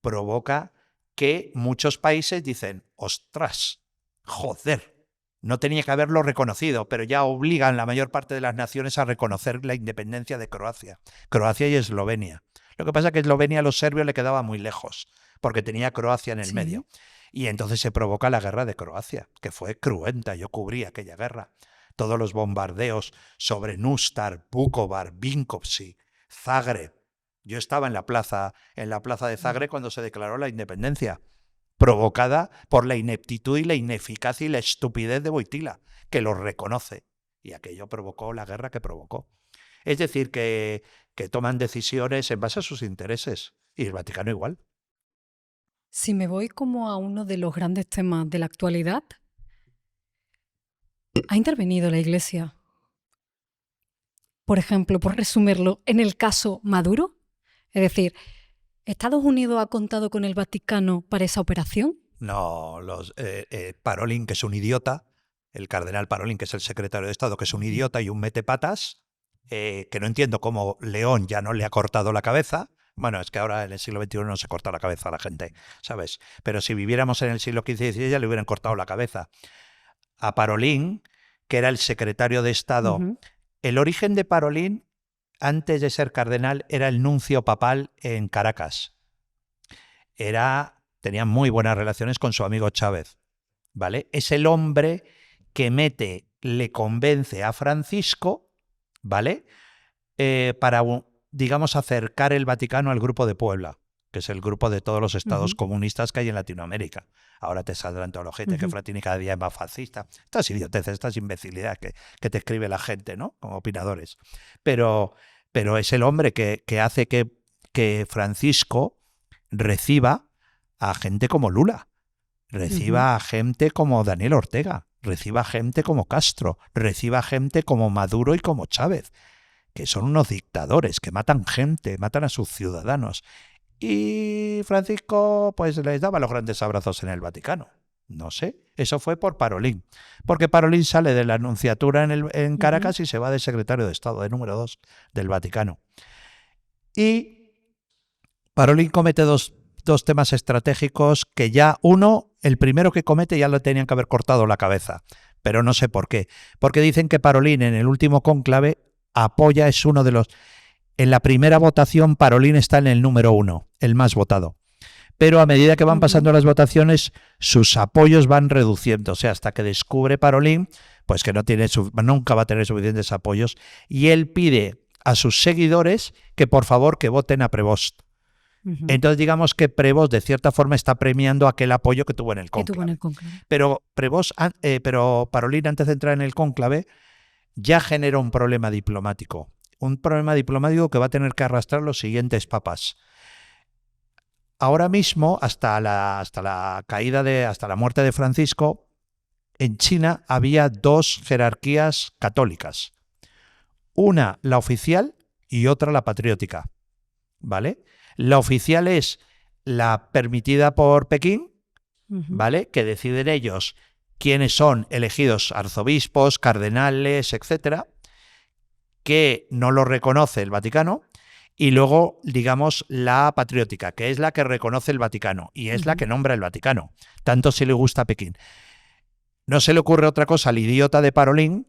Provoca que muchos países dicen, ostras, joder, no tenía que haberlo reconocido, pero ya obligan la mayor parte de las naciones a reconocer la independencia de Croacia. Croacia y Eslovenia. Lo que pasa es que Eslovenia a los serbios le quedaba muy lejos, porque tenía Croacia en el medio. Y entonces se provoca la guerra de Croacia, que fue cruenta. Yo cubrí aquella guerra. Todos los bombardeos sobre Nustar, Vukovar, Vinkovci, Zagreb. Yo estaba en la plaza de Zagreb cuando se declaró la independencia, provocada por la ineptitud y la ineficacia y la estupidez de Wojtyla, que lo reconoce. Y aquello provocó la guerra que provocó. Es decir, que toman decisiones en base a sus intereses. Y el Vaticano igual. Si me voy como a uno de los grandes temas de la actualidad, ¿ha intervenido la Iglesia? Por ejemplo, por resumirlo, en el caso Maduro. Es decir, ¿Estados Unidos ha contado con el Vaticano para esa operación? No, Parolin, que es un idiota, el cardenal Parolin, que es el secretario de Estado, que es un idiota y un metepatas, que no entiendo cómo León ya no le ha cortado la cabeza. Bueno, es que ahora en el siglo XXI no se corta la cabeza a la gente, ¿sabes? Pero si viviéramos en el siglo XV y XVI ya le hubieran cortado la cabeza. A Parolin, que era el secretario de Estado. El origen de Parolin, antes de ser cardenal, era el nuncio papal en Caracas. Era tenía muy buenas relaciones con su amigo Chávez, ¿vale? Es el hombre que le convence a Francisco, ¿vale? Para, digamos, acercar el Vaticano al Grupo de Puebla, que es el grupo de todos los estados comunistas que hay en Latinoamérica. Ahora te saldrán todos los gente que Fratini cada día es más fascista. Estas idioteces, estas imbecilidades que te escribe la gente, ¿no? Como opinadores. Pero es el hombre que hace que Francisco reciba a gente como Lula, reciba a gente como Daniel Ortega, reciba a gente como Castro, reciba a gente como Maduro y como Chávez, que son unos dictadores, que matan gente, matan a sus ciudadanos. Y Francisco pues les daba los grandes abrazos en el Vaticano. No sé, eso fue por Parolín, porque Parolín sale de la Nunciatura en Caracas y se va de secretario de Estado, de número 2 del Vaticano. Y Parolín comete dos temas estratégicos que ya el primero que comete ya le tenían que haber cortado la cabeza, pero no sé por qué. Porque dicen que Parolín en el último cónclave es uno de los... En la primera votación Parolín está en el número 1, el más votado. Pero a medida que van pasando las votaciones, sus apoyos van reduciendo. O sea, hasta que descubre Parolín, pues que nunca va a tener suficientes apoyos. Y él pide a sus seguidores que por favor que voten a Prevost. Entonces digamos que Prevost de cierta forma está premiando aquel apoyo que tuvo en el cónclave. Pero Parolín, antes de entrar en el cónclave, ya generó un problema diplomático. Un problema diplomático que va a tener que arrastrar los siguientes papas. Ahora mismo, hasta la muerte de Francisco, en China había dos jerarquías católicas. Una, la oficial, y otra, la patriótica. ¿Vale? La oficial es la permitida por Pekín, ¿vale? Que deciden ellos quiénes son elegidos arzobispos, cardenales, etcétera, que no lo reconoce el Vaticano, y luego, digamos, la patriótica, que es la que reconoce el Vaticano, y es la que nombra el Vaticano, tanto si le gusta a Pekín. No se le ocurre otra cosa al idiota de Parolín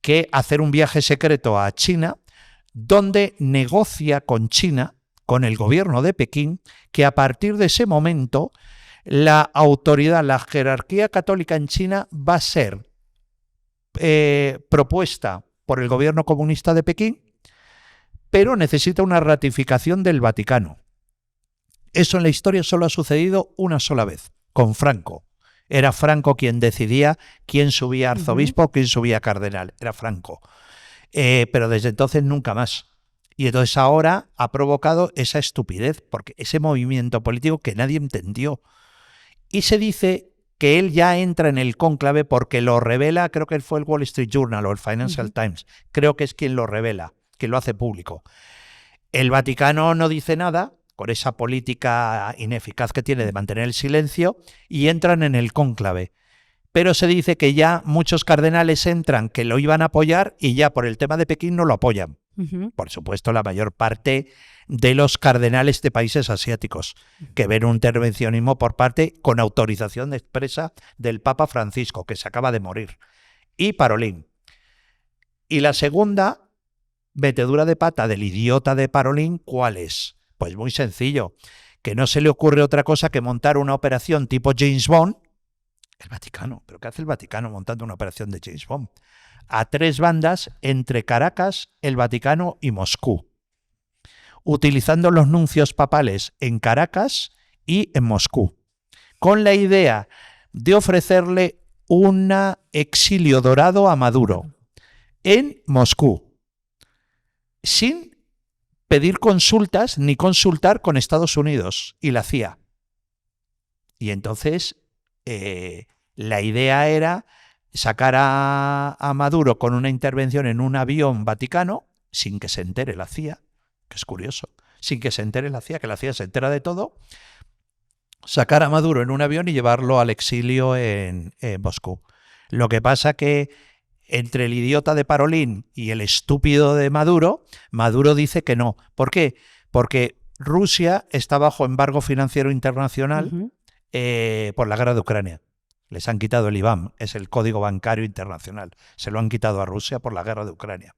que hacer un viaje secreto a China, donde negocia con China, con el gobierno de Pekín, que a partir de ese momento la autoridad, la jerarquía católica en China va a ser propuesta por el gobierno comunista de Pekín, pero necesita una ratificación del Vaticano. Eso en la historia solo ha sucedido una sola vez, con Franco. Era Franco quien decidía quién subía a arzobispo o quién subía a cardenal. Era Franco. Pero desde entonces nunca más. Y entonces ahora ha provocado esa estupidez, porque ese movimiento político que nadie entendió. Y se dice que él ya entra en el cónclave porque lo revela, creo que fue el Wall Street Journal o el Financial Times, creo que es quien lo revela, quien lo hace público. El Vaticano no dice nada, con esa política ineficaz que tiene de mantener el silencio, y entran en el cónclave. Pero se dice que ya muchos cardenales entran que lo iban a apoyar y ya por el tema de Pekín no lo apoyan. Por supuesto, la mayor parte de los cardenales de países asiáticos, que ven un intervencionismo por parte, con autorización expresa del Papa Francisco, que se acaba de morir, y Parolín. Y la segunda metedura de pata del idiota de Parolín, ¿cuál es? Pues muy sencillo, que no se le ocurre otra cosa que montar una operación tipo James Bond. El Vaticano, ¿pero qué hace el Vaticano montando una operación de James Bond? A 3 bandas entre Caracas, el Vaticano y Moscú, utilizando los nuncios papales en Caracas y en Moscú, con la idea de ofrecerle un exilio dorado a Maduro en Moscú, sin pedir consultas ni consultar con Estados Unidos y la CIA. Y entonces la idea era sacar a Maduro con una intervención en un avión vaticano, sin que se entere la CIA, que es curioso, sin que se entere la CIA, que la CIA se entera de todo, sacar a Maduro en un avión y llevarlo al exilio en Moscú. Lo que pasa que entre el idiota de Parolín y el estúpido de Maduro, Maduro dice que no. ¿Por qué? Porque Rusia está bajo embargo financiero internacional por la guerra de Ucrania. Les han quitado el IBAN, es el código bancario internacional. Se lo han quitado a Rusia por la guerra de Ucrania.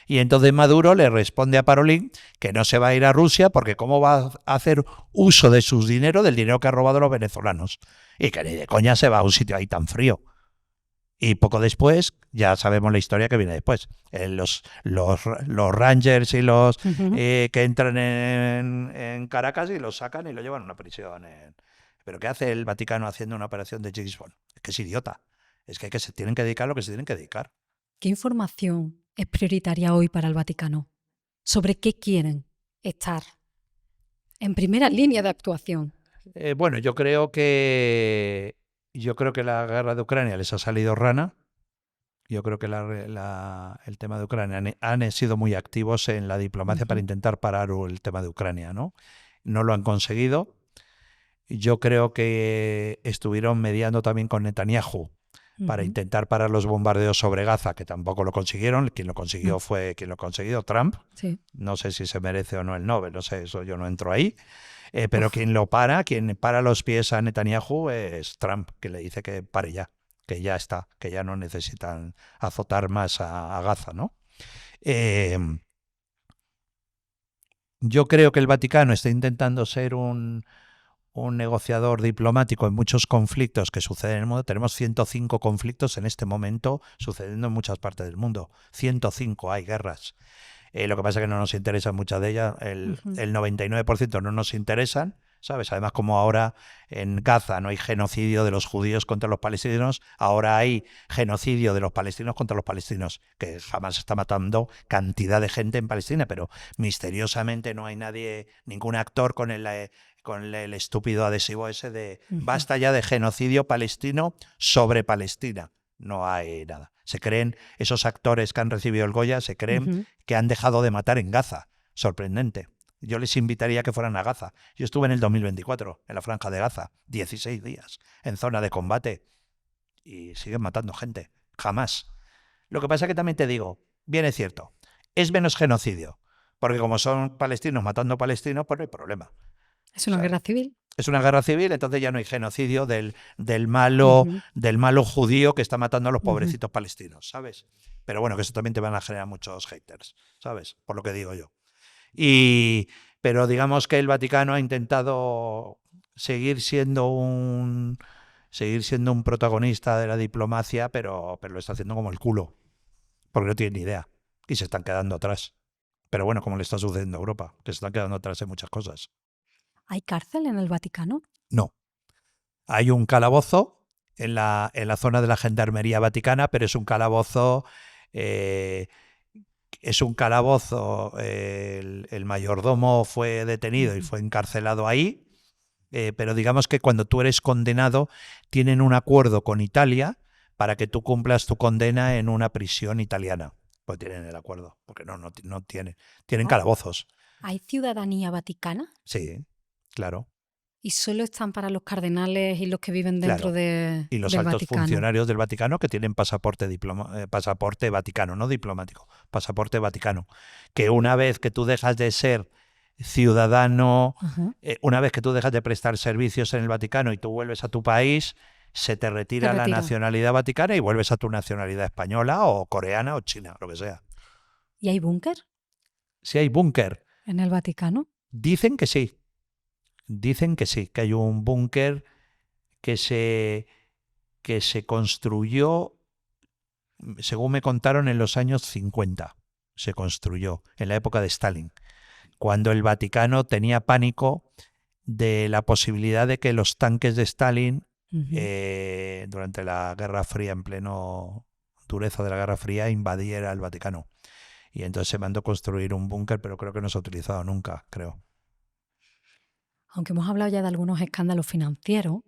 Y entonces Maduro le responde a Parolín que no se va a ir a Rusia porque cómo va a hacer uso de sus dinero, del dinero que ha robado los venezolanos. Y que ni de coña se va a un sitio ahí tan frío. Y poco después, ya sabemos la historia que viene después. Los Rangers y los que entran en Caracas y los sacan y lo llevan a una prisión. ¿Pero qué hace el Vaticano haciendo una operación de James Bond? Es que es idiota. Es que se tienen que dedicar a lo que se tienen que dedicar. ¿Qué información es prioritaria hoy para el Vaticano? ¿Sobre qué quieren estar en primera línea de actuación? Bueno, yo creo que la guerra de Ucrania les ha salido rana. Yo creo que el tema de Ucrania han sido muy activos en la diplomacia para intentar parar el tema de Ucrania, ¿no? No lo han conseguido. Yo creo que estuvieron mediando también con Netanyahu para intentar parar los bombardeos sobre Gaza, que tampoco lo consiguieron. Quien lo consiguió fue Trump. Sí. No sé si se merece o no el Nobel, no sé, eso yo no entro ahí. Pero quien para los pies a Netanyahu es Trump, que le dice que pare ya, que ya está, que ya no necesitan azotar más a Gaza, ¿no? Yo creo que el Vaticano está intentando ser un negociador diplomático en muchos conflictos que suceden en el mundo. Tenemos 105 conflictos en este momento sucediendo en muchas partes del mundo. 105 hay guerras. Lo que pasa es que no nos interesan muchas de ellas. El 99% no nos interesan, ¿sabes? Además, como ahora en Gaza no hay genocidio de los judíos contra los palestinos, ahora hay genocidio de los palestinos contra los palestinos, que jamás está matando cantidad de gente en Palestina, pero misteriosamente no hay nadie, ningún actor con el estúpido adhesivo ese de basta ya de genocidio palestino sobre Palestina. No hay nada. Se creen, esos actores que han recibido el Goya, se creen que han dejado de matar en Gaza. Sorprendente. Yo les invitaría a que fueran a Gaza. Yo estuve en el 2024, en la Franja de Gaza, 16 días, en zona de combate. Y siguen matando gente. Jamás. Lo que pasa es que también te digo, bien es cierto, es menos genocidio. Porque como son palestinos matando palestinos, pues no hay problema. ¿Es una guerra civil? Es una guerra civil, entonces ya no hay genocidio del malo judío que está matando a los pobrecitos palestinos, ¿sabes? Pero bueno, que eso también te van a generar muchos haters, ¿sabes? Por lo que digo yo. Pero digamos que el Vaticano ha intentado seguir siendo un protagonista de la diplomacia, pero lo está haciendo como el culo, porque no tienen ni idea y se están quedando atrás. Pero bueno, como le está sucediendo a Europa, que se están quedando atrás en muchas cosas. ¿Hay cárcel en el Vaticano? No. Hay un calabozo en la zona de la Gendarmería Vaticana, pero es un calabozo. El mayordomo fue detenido y fue encarcelado ahí, pero digamos que cuando tú eres condenado tienen un acuerdo con Italia para que tú cumplas tu condena en una prisión italiana. Pues tienen el acuerdo, porque no tienen. Tienen calabozos. ¿Hay ciudadanía vaticana? Sí, claro. ¿Y solo están para los cardenales y los que viven dentro del Y los del altos Vaticano? funcionarios del Vaticano que tienen pasaporte vaticano, no diplomático, pasaporte vaticano. Que una vez que tú dejas de ser ciudadano, una vez que tú dejas de prestar servicios en el Vaticano y tú vuelves a tu país, se te retira la nacionalidad vaticana y vuelves a tu nacionalidad española o coreana o china, lo que sea. ¿Y hay búnker? ¿Sí hay búnker? ¿En el Vaticano? Dicen que sí. Dicen que sí, que hay un búnker que se construyó, según me contaron, en los años 50. Se construyó, en la época de Stalin, cuando el Vaticano tenía pánico de la posibilidad de que los tanques de Stalin, durante la Guerra Fría, en pleno dureza de la Guerra Fría, invadiera el Vaticano. Y entonces se mandó construir un búnker, pero creo que no se ha utilizado nunca, creo. Aunque hemos hablado ya de algunos escándalos financieros,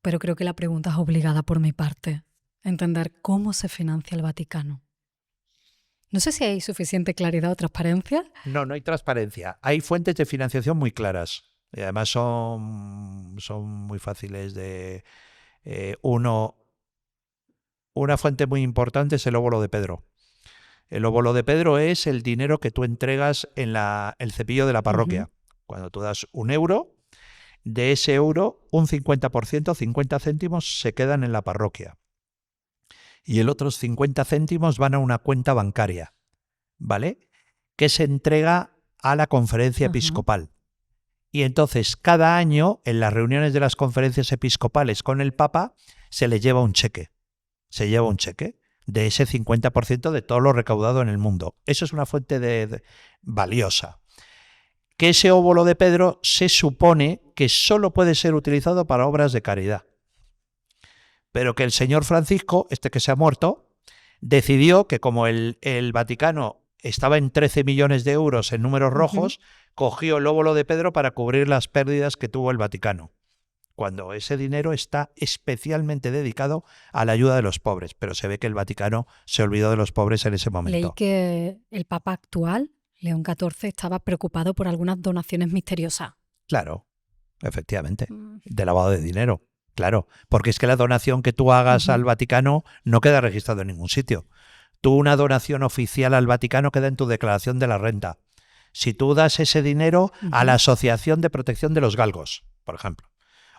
pero creo que la pregunta es obligada por mi parte. Entender cómo se financia el Vaticano. No sé si hay suficiente claridad o transparencia. No hay transparencia. Hay fuentes de financiación muy claras. Y además son muy fáciles de... Una fuente muy importante es el óbolo de Pedro. El óbolo de Pedro es el dinero que tú entregas en el cepillo de la parroquia. Cuando tú das €1, de ese euro, un 50%, 50 céntimos, se quedan en la parroquia. Y el otros 50 céntimos van a una cuenta bancaria. ¿vale? Que se entrega a la conferencia episcopal. Y entonces cada año en las reuniones de las conferencias episcopales con el Papa se le lleva un cheque. Se lleva un cheque de ese 50% de todo lo recaudado en el mundo. Eso es una fuente valiosa. Que ese óbolo de Pedro se supone que solo puede ser utilizado para obras de caridad. Pero que el señor Francisco, este que se ha muerto, decidió que como el Vaticano estaba en 13 millones de euros en números rojos, cogió el óbolo de Pedro para cubrir las pérdidas que tuvo el Vaticano, cuando ese dinero está especialmente dedicado a la ayuda de los pobres. Pero se ve que el Vaticano se olvidó de los pobres en ese momento. Leí que el Papa actual, León XIV, estaba preocupado por algunas donaciones misteriosas. Claro, efectivamente, de lavado de dinero. Claro, porque es que la donación que tú hagas al Vaticano no queda registrado en ningún sitio. Tú una donación oficial al Vaticano queda en tu declaración de la renta. Si tú das ese dinero a la Asociación de Protección de los Galgos, por ejemplo,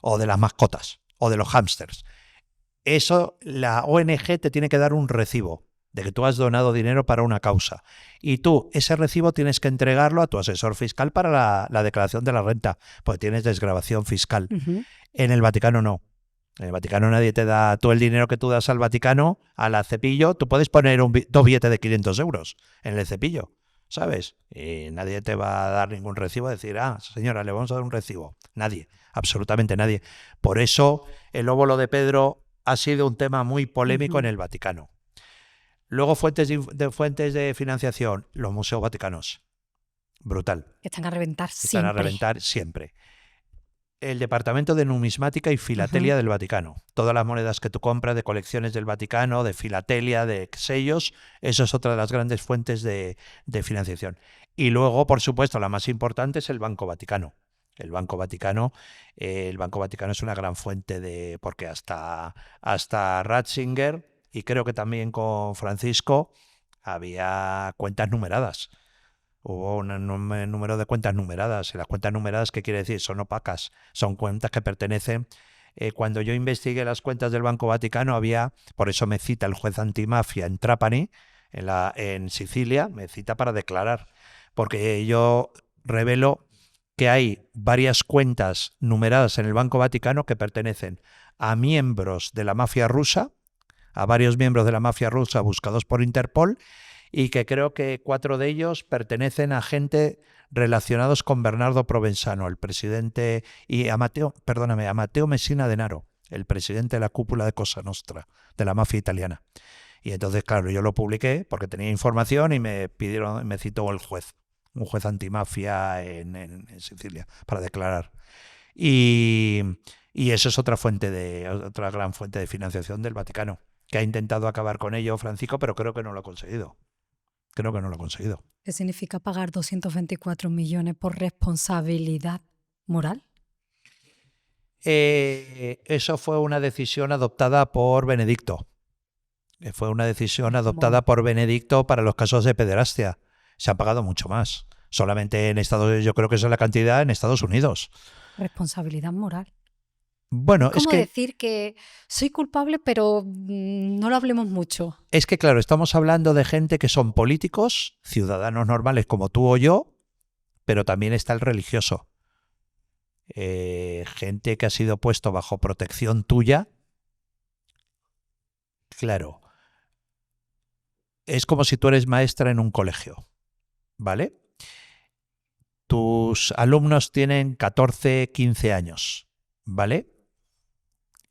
o de las mascotas, o de los hámsters, eso la ONG te tiene que dar un recibo de que tú has donado dinero para una causa. Y tú ese recibo tienes que entregarlo a tu asesor fiscal para la declaración de la renta, porque tienes desgravación fiscal. En el Vaticano no. En el Vaticano nadie te da todo el dinero que tú das al Vaticano, al cepillo. Tú puedes poner dos billetes de 500 euros en el cepillo, ¿sabes? Y nadie te va a dar ningún recibo, a decir, señora, le vamos a dar un recibo. Nadie, absolutamente nadie. Por eso el óbolo de Pedro ha sido un tema muy polémico en el Vaticano. Luego fuentes de financiación, los museos vaticanos. Brutal. Que están a reventar siempre. Están a reventar siempre. El Departamento de Numismática y Filatelia del Vaticano. Todas las monedas que tú compras de colecciones del Vaticano, de filatelia, de sellos, eso es otra de las grandes fuentes de financiación. Y luego, por supuesto, la más importante es el Banco Vaticano. El Banco Vaticano es una gran fuente porque hasta Ratzinger, y creo que también con Francisco, había cuentas numeradas. Hubo un número de cuentas numeradas. Y las cuentas numeradas, ¿qué quiere decir? Son opacas. Son cuentas que pertenecen. Cuando yo investigué las cuentas del Banco Vaticano, había, por eso me cita el juez antimafia en Trapani, en Sicilia, me cita para declarar. Porque yo revelo que hay varias cuentas numeradas en el Banco Vaticano que pertenecen a miembros de la mafia rusa, a varios miembros de la mafia rusa buscados por Interpol, y que creo que 4 de ellos pertenecen a gente relacionados con Bernardo Provenzano, el presidente, y a Matteo Messina Denaro, el presidente de la cúpula de Cosa Nostra, de la mafia italiana. Y entonces, claro, yo lo publiqué porque tenía información y me citó el juez, un juez antimafia en Sicilia, para declarar. Y eso es otra gran fuente de financiación del Vaticano, que ha intentado acabar con ello Francisco, pero creo que no lo ha conseguido. ¿Qué significa pagar 224 millones por responsabilidad moral? Eso fue una decisión adoptada por Benedicto. Por Benedicto para los casos de pederastia. Se han pagado mucho más. Solamente yo creo que esa es la cantidad en Estados Unidos. Responsabilidad moral. Bueno, es como decir que soy culpable, pero no lo hablemos mucho. Es que, claro, estamos hablando de gente que son políticos, ciudadanos normales como tú o yo, pero también está el religioso. Gente que ha sido puesto bajo protección tuya. Claro. Es como si tú eres maestra en un colegio, ¿vale? Tus alumnos tienen 14, 15 años, ¿vale?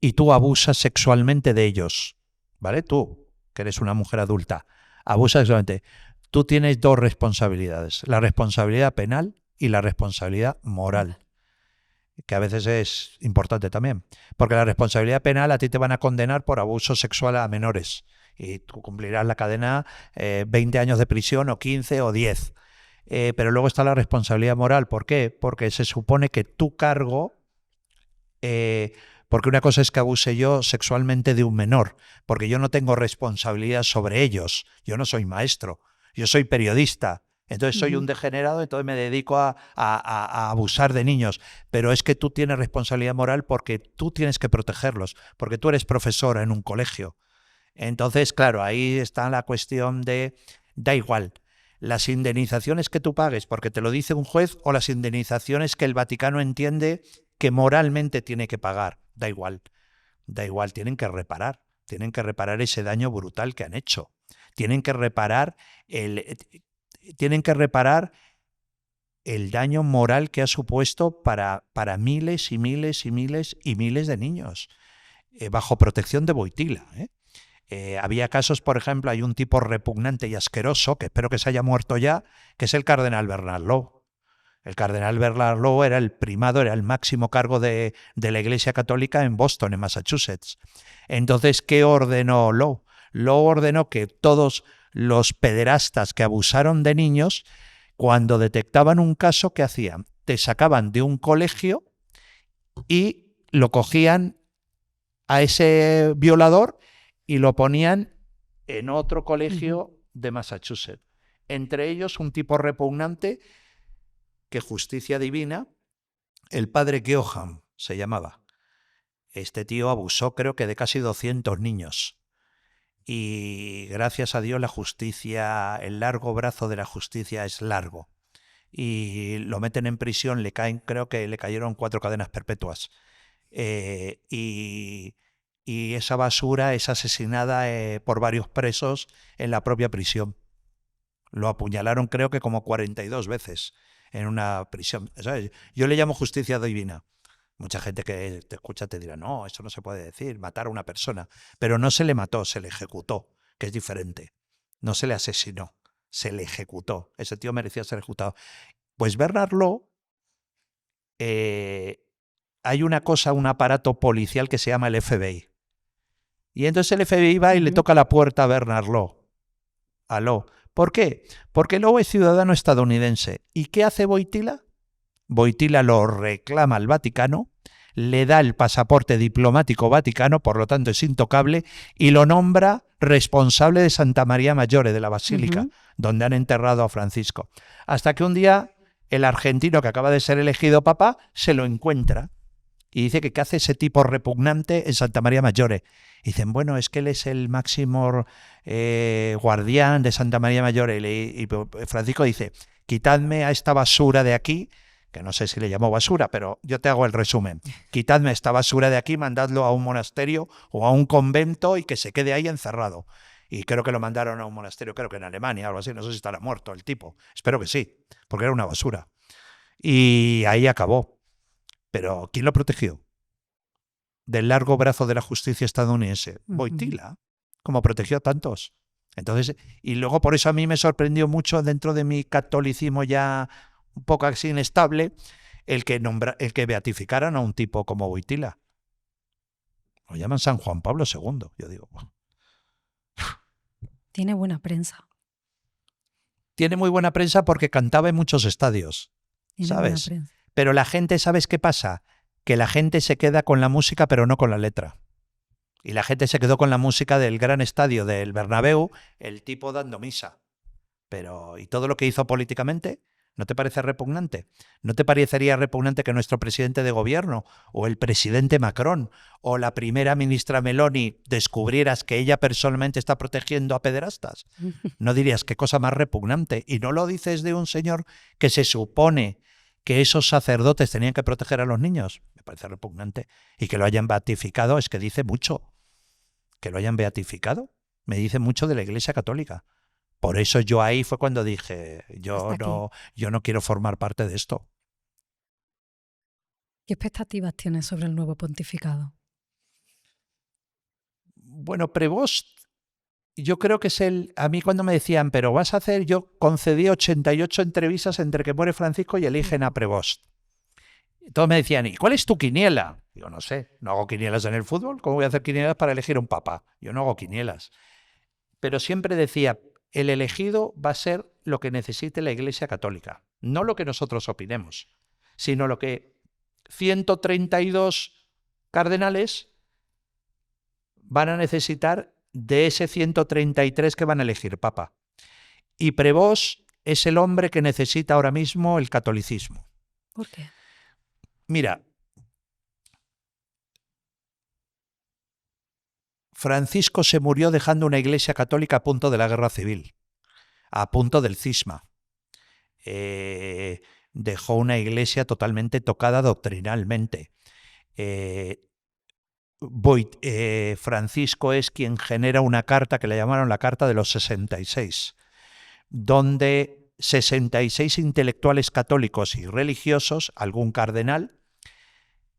Y tú abusas sexualmente de ellos, ¿vale? Tú, que eres una mujer adulta, abusas sexualmente. Tú tienes 2 responsabilidades, la responsabilidad penal y la responsabilidad moral, que a veces es importante también, porque la responsabilidad penal a ti te van a condenar por abuso sexual a menores y tú cumplirás la cadena 20 años de prisión o 15 o 10. Pero luego está la responsabilidad moral. ¿Por qué? Porque se supone que tu cargo... Porque una cosa es que abuse yo sexualmente de un menor, porque yo no tengo responsabilidad sobre ellos. Yo no soy maestro, yo soy periodista. Entonces soy un degenerado, entonces me dedico a abusar de niños. Pero es que tú tienes responsabilidad moral porque tú tienes que protegerlos, porque tú eres profesora en un colegio. Entonces, claro, ahí está la cuestión de, da igual. las indemnizaciones que tú pagues porque te lo dice un juez o las indemnizaciones que el Vaticano entiende que moralmente tiene que pagar. Da igual, tienen que reparar ese daño brutal que han hecho. Tienen que reparar el daño moral que ha supuesto para miles y miles y miles y miles de niños, bajo protección de Wojtyla. Había casos, por ejemplo, hay un tipo repugnante y asqueroso, que espero que se haya muerto ya, que es el cardenal Bernard Law. El cardenal Bernard Law era el primado, era el máximo cargo de la Iglesia Católica en Boston, en Massachusetts. Entonces, ¿qué ordenó Law? Law ordenó que todos los pederastas que abusaron de niños, cuando detectaban un caso, ¿qué hacían? Te sacaban de un colegio y lo cogían a ese violador y lo ponían en otro colegio de Massachusetts. Entre ellos un tipo repugnante que, justicia divina, el padre Geoham se llamaba. Este tío abusó, creo que de casi 200 niños. Y gracias a Dios la justicia, el largo brazo de la justicia es largo. Y lo meten en prisión, creo que le cayeron 4 cadenas perpetuas. Y esa basura es asesinada por varios presos en la propia prisión. Lo apuñalaron creo que como 42 veces en una prisión. ¿Sabes? Yo le llamo justicia divina. Mucha gente que te escucha te dirá, no, eso no se puede decir, matar a una persona. Pero no se le mató, se le ejecutó, que es diferente. No se le asesinó, se le ejecutó. Ese tío merecía ser ejecutado. Pues Bernard Law, hay una cosa, un aparato policial que se llama el FBI. Y entonces el FBI va y le toca la puerta a Bernard Law. A Law. ¿Por qué? Porque Law es ciudadano estadounidense. ¿Y qué hace Wojtyla? Wojtyla lo reclama al Vaticano, le da el pasaporte diplomático vaticano, por lo tanto es intocable, y lo nombra responsable de Santa María Maggiore, de la Basílica, donde han enterrado a Francisco. Hasta que un día el argentino que acaba de ser elegido papa se lo encuentra y dice que ¿qué hace ese tipo repugnante en Santa María Maggiore? Y dicen, bueno, es que él es el máximo guardián de Santa María Maggiore. Y Francisco dice, quitadme a esta basura de aquí, que no sé si le llamó basura, pero yo te hago el resumen. Quitadme esta basura de aquí, mandadlo a un monasterio o a un convento y que se quede ahí encerrado. Y creo que lo mandaron a un monasterio, creo que en Alemania, algo así, no sé si estará muerto el tipo. Espero que sí, porque era una basura. Y ahí acabó. Pero ¿quién lo protegió? Del largo brazo de la justicia estadounidense. Wojtyla, como protegió a tantos. Entonces, y luego por eso a mí me sorprendió mucho, dentro de mi catolicismo ya un poco así inestable, el que beatificaran a un tipo como Wojtyla. Lo llaman San Juan Pablo II. Yo digo, wow. Tiene buena prensa. Tiene muy buena prensa porque cantaba en muchos estadios, ¿sabes? Pero la gente, ¿sabes qué pasa? Que la gente se queda con la música pero no con la letra. Y la gente se quedó con la música del gran estadio del Bernabéu, el tipo dando misa. Pero, ¿y todo lo que hizo políticamente? ¿No te parece repugnante? ¿No te parecería repugnante que nuestro presidente de gobierno o el presidente Macron o la primera ministra Meloni descubrieras que ella personalmente está protegiendo a pederastas? ¿No dirías qué cosa más repugnante? Y no lo dices de un señor que se supone que esos sacerdotes tenían que proteger a los niños. Me parece repugnante. Y que lo hayan beatificado es que dice mucho. Que lo hayan beatificado me dice mucho de la Iglesia Católica. Por eso yo ahí fue cuando dije, yo no quiero formar parte de esto. ¿Qué expectativas tienes sobre el nuevo pontificado? Bueno, Prevost, yo creo que es a mí cuando me decían, pero vas a hacer, yo concedí 88 entrevistas entre que muere Francisco y eligen a Prevost. Todos me decían, ¿y cuál es tu quiniela? Digo, no sé, no hago quinielas en el fútbol, ¿cómo voy a hacer quinielas para elegir un papa? Yo no hago quinielas. Pero siempre decía, el elegido va a ser lo que necesite la Iglesia Católica, no lo que nosotros opinemos, sino lo que 132 cardenales van a necesitar de ese 133 que van a elegir papa. Y Prevost es el hombre que necesita ahora mismo el catolicismo. ¿Por qué? Mira, Francisco se murió dejando una iglesia católica a punto de la guerra civil. a punto del cisma. Dejó una iglesia totalmente tocada doctrinalmente. Francisco es quien genera una carta que le llamaron la Carta de los 66, donde 66 intelectuales católicos y religiosos, algún cardenal,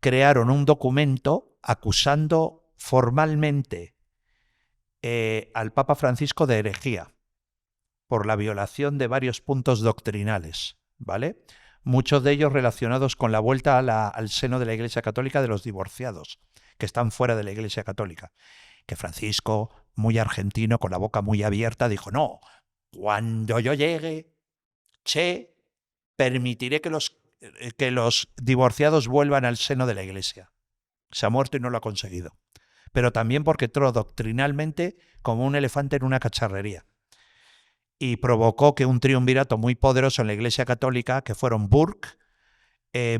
crearon un documento acusando formalmente al Papa Francisco de herejía por la violación de varios puntos doctrinales, ¿vale? Muchos de ellos relacionados con la vuelta al seno de la Iglesia Católica de los divorciados, que están fuera de la Iglesia Católica. Que Francisco, muy argentino, con la boca muy abierta, dijo, no, cuando yo llegue, permitiré que los divorciados vuelvan al seno de la Iglesia. Se ha muerto y no lo ha conseguido. Pero también porque entró doctrinalmente como un elefante en una cacharrería. Y provocó que un triunvirato muy poderoso en la Iglesia Católica, que fueron Burke,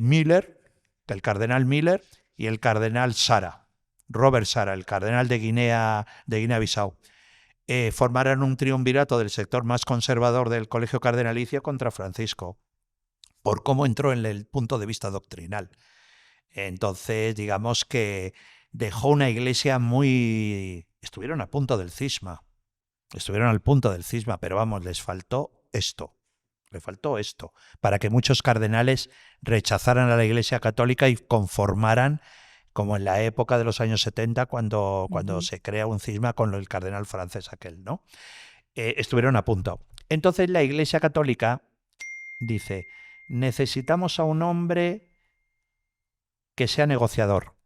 Miller, el cardenal Miller, y el cardenal Sara, Robert Sara, el cardenal de Guinea-Bissau, formaran un triunvirato del sector más conservador del Colegio Cardenalicio contra Francisco, por cómo entró en el punto de vista doctrinal. Entonces, digamos que dejó una iglesia muy... Estuvieron a punto del cisma. Estuvieron al punto del cisma, pero vamos, les faltó esto. Le faltó esto para que muchos cardenales rechazaran a la Iglesia Católica y conformaran, como en la época de los años 70, cuando se crea un cisma con el cardenal francés aquel, ¿no? Estuvieron a punto. Entonces la Iglesia Católica dice, necesitamos a un hombre que sea negociador.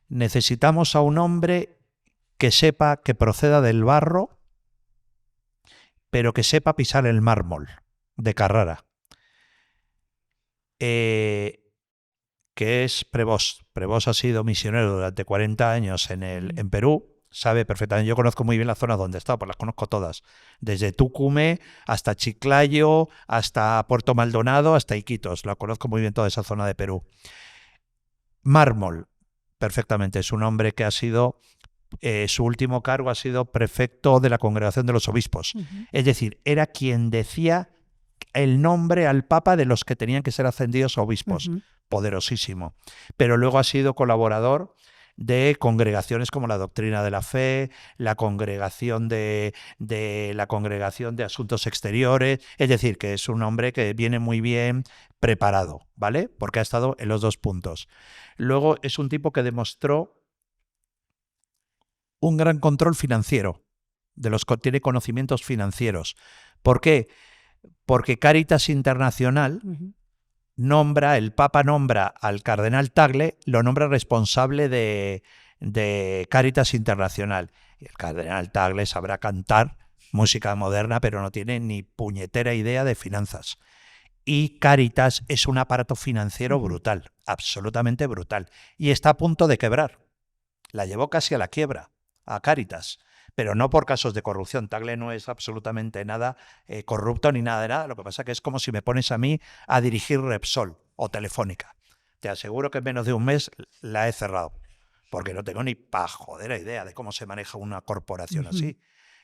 Necesitamos a un hombre que sepa, que proceda del barro, pero que sepa pisar el mármol de Carrara, que es Prevost. Prevost ha sido misionero durante 40 años en Perú, sabe perfectamente. Yo conozco muy bien la zona donde está, pues las conozco todas, desde Tucumé hasta Chiclayo, hasta Puerto Maldonado, hasta Iquitos. La conozco muy bien toda esa zona de Perú. Mármol, perfectamente. Es un hombre que ha sido... su último cargo ha sido prefecto de la Congregación de los Obispos. Es decir, era quien decía el nombre al Papa de los que tenían que ser ascendidos a obispos. Poderosísimo. Pero luego ha sido colaborador de congregaciones como la Doctrina de la Fe, la Congregación de Asuntos Exteriores. Es decir, que es un hombre que viene muy bien preparado, ¿vale? Porque ha estado en los dos puntos. Luego es un tipo que demostró un gran control financiero, tiene conocimientos financieros. ¿Por qué? Porque Cáritas Internacional el Papa nombra al cardenal Tagle, lo nombra responsable de Cáritas Internacional. Y el cardenal Tagle sabrá cantar música moderna, pero no tiene ni puñetera idea de finanzas. Y Cáritas es un aparato financiero brutal, absolutamente brutal. Y está a punto de quebrar. La llevó casi a la quiebra, a Cáritas, pero no por casos de corrupción. Tagle no es absolutamente nada corrupto ni nada de nada. Lo que pasa que es como si me pones a mí a dirigir Repsol o Telefónica. Te aseguro que en menos de un mes la he cerrado, porque no tengo ni pajodera idea de cómo se maneja una corporación así.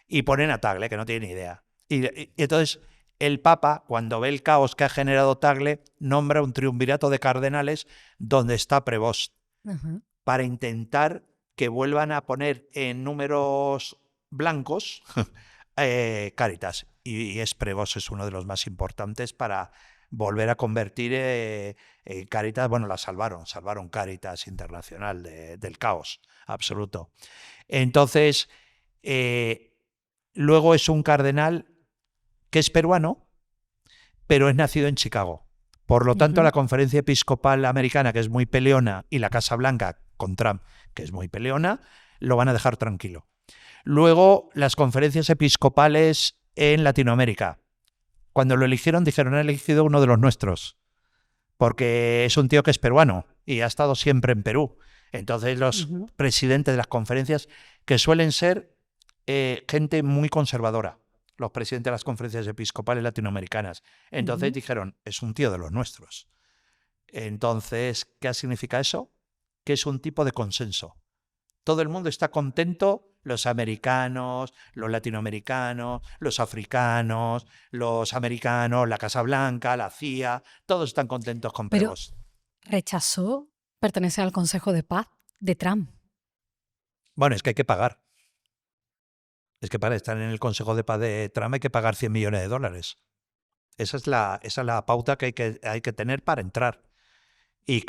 Y ponen a Tagle, que no tiene ni idea. Y entonces el Papa, cuando ve el caos que ha generado Tagle, nombra un triunvirato de cardenales donde está Prevost, para intentar que vuelvan a poner en números blancos Cáritas. Y Prevost es uno de los más importantes para volver a convertir Cáritas. Bueno, salvaron Cáritas Internacional del caos absoluto. Entonces, luego es un cardenal que es peruano, pero es nacido en Chicago. Por lo tanto, la Conferencia Episcopal Americana, que es muy peleona, y la Casa Blanca con Trump, que es muy peleona, lo van a dejar tranquilo. Luego, las conferencias episcopales en Latinoamérica. Cuando lo eligieron, dijeron, han elegido uno de los nuestros, porque es un tío que es peruano y ha estado siempre en Perú. Entonces, los presidentes de las conferencias, que suelen ser gente muy conservadora, los presidentes de las conferencias episcopales latinoamericanas. Entonces dijeron, es un tío de los nuestros. Entonces, ¿qué significa eso? Que es un tipo de consenso. Todo el mundo está contento los americanos, los latinoamericanos, los africanos, los americanos, la Casa Blanca, la CIA, todos están contentos con Pero Prevost. rechazó pertenecer al Consejo de Paz de Trump. Bueno, es que hay que pagar. Es que para estar en el Consejo de Paz de Trump hay que pagar $100 millones. Esa es la pauta que hay que tener para entrar. Y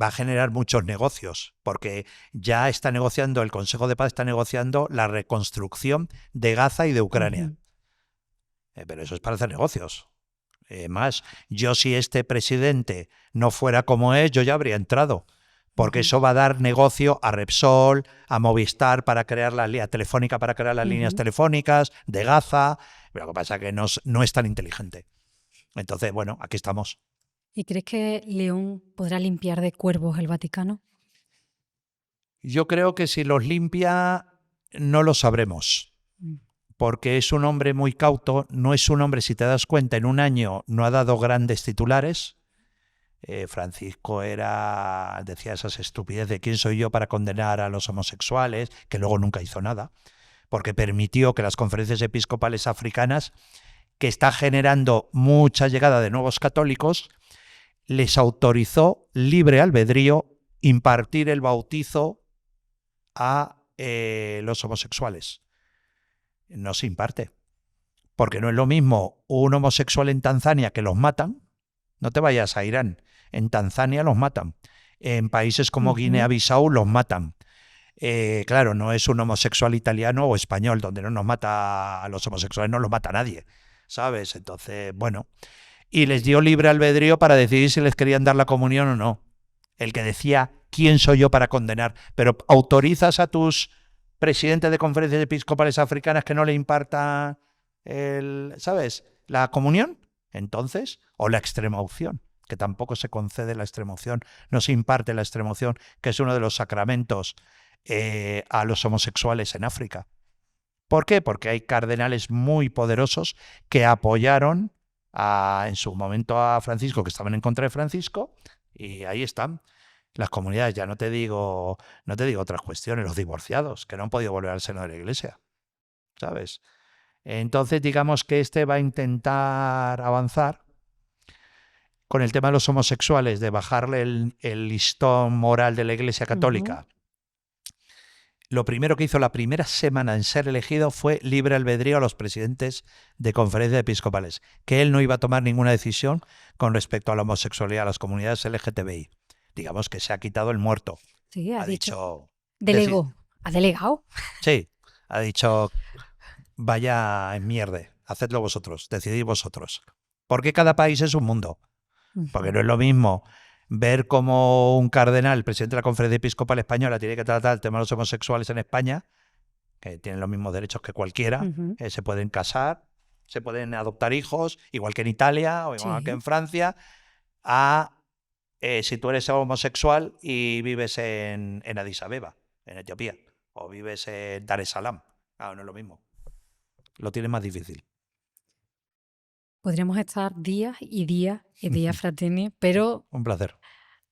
va a generar muchos negocios, porque ya está negociando, el Consejo de Paz está negociando la reconstrucción de Gaza y de Ucrania. Pero eso es para hacer negocios. Más, yo si este presidente no fuera como es, yo ya habría entrado, porque eso va a dar negocio a Repsol, a Movistar para crear la línea telefónica, para crear las líneas telefónicas de Gaza, pero lo que pasa es que no es tan inteligente. Entonces, bueno, aquí estamos. ¿Y crees que León podrá limpiar de cuervos el Vaticano? Yo creo que si los limpia, no lo sabremos. Porque es un hombre muy cauto, no es un hombre, si te das cuenta, en un año no ha dado grandes titulares. Francisco decía esas estupideces de quién soy yo para condenar a los homosexuales, que luego nunca hizo nada, porque permitió que las conferencias episcopales africanas, que está generando mucha llegada de nuevos católicos, les autorizó libre albedrío impartir el bautizo a los homosexuales. No se imparte, porque no es lo mismo un homosexual en Tanzania, que los matan, no te vayas a Irán, en Tanzania los matan, en países como Guinea-Bissau los matan. Claro, no es un homosexual italiano o español, donde no nos mata a los homosexuales, no los mata nadie, ¿sabes? Entonces, bueno, y les dio libre albedrío para decidir si les querían dar la comunión o no. El que decía, ¿quién soy yo para condenar? Pero autorizas a tus presidentes de conferencias episcopales africanas que no le impartan ¿sabes?, la comunión. Entonces, o la extremaunción, que tampoco se concede la extremaunción, no se imparte la extremaunción, que es uno de los sacramentos a los homosexuales en África. ¿Por qué? Porque hay cardenales muy poderosos que apoyaron en su momento a Francisco, que estaban en contra de Francisco, y ahí están. Las comunidades, ya no te digo otras cuestiones, los divorciados, que no han podido volver al seno de la Iglesia, ¿sabes? Entonces, digamos que va a intentar avanzar con el tema de los homosexuales, de bajarle el listón moral de la Iglesia Católica. Lo primero que hizo la primera semana en ser elegido fue libre albedrío a los presidentes de conferencias episcopales, que él no iba a tomar ninguna decisión con respecto a la homosexualidad, a las comunidades LGTBI. Digamos que se ha quitado el muerto. Sí, ha dicho delegó. ¿Ha delegado? Sí, ha dicho, vaya en mierda, hacedlo vosotros, decidid vosotros. Porque cada país es un mundo. Porque no es lo mismo ver cómo un cardenal, el presidente de la Conferencia Episcopal Española, tiene que tratar el tema de los homosexuales en España, que tienen los mismos derechos que cualquiera, se pueden casar, se pueden adoptar hijos, igual que en Italia o igual que en Francia, si tú eres homosexual y vives en Addis Abeba, en Etiopía, o vives en Dar es Salaam. Claro, no es lo mismo. Lo tiene más difícil. Podríamos estar días y días y días, Frattini, pero un placer.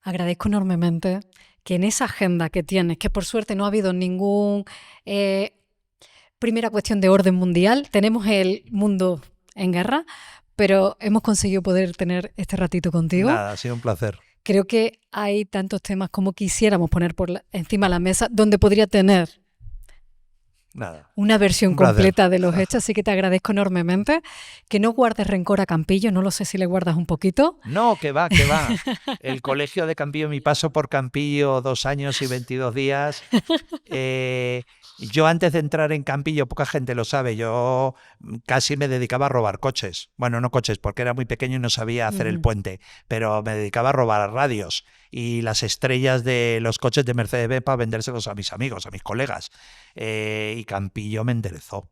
Agradezco enormemente que en esa agenda que tienes, que por suerte no ha habido ningún primera cuestión de orden mundial, tenemos el mundo en guerra, pero hemos conseguido poder tener este ratito contigo. Nada, ha sido un placer. Creo que hay tantos temas como quisiéramos poner encima de la mesa, donde podría tener una versión completa de los hechos, así que te agradezco enormemente. Que no guardes rencor a Campillo, no lo sé si le guardas un poquito. No, que va. El colegio de Campillo, mi paso por Campillo, 2 años y 22 días. Yo antes de entrar en Campillo, poca gente lo sabe, yo casi me dedicaba a robar coches. Bueno, no coches, porque era muy pequeño y no sabía hacer el puente, pero me dedicaba a robar radios y las estrellas de los coches de Mercedes-Benz para vendérselos a mis amigos, a mis colegas. Y Campillo me enderezó.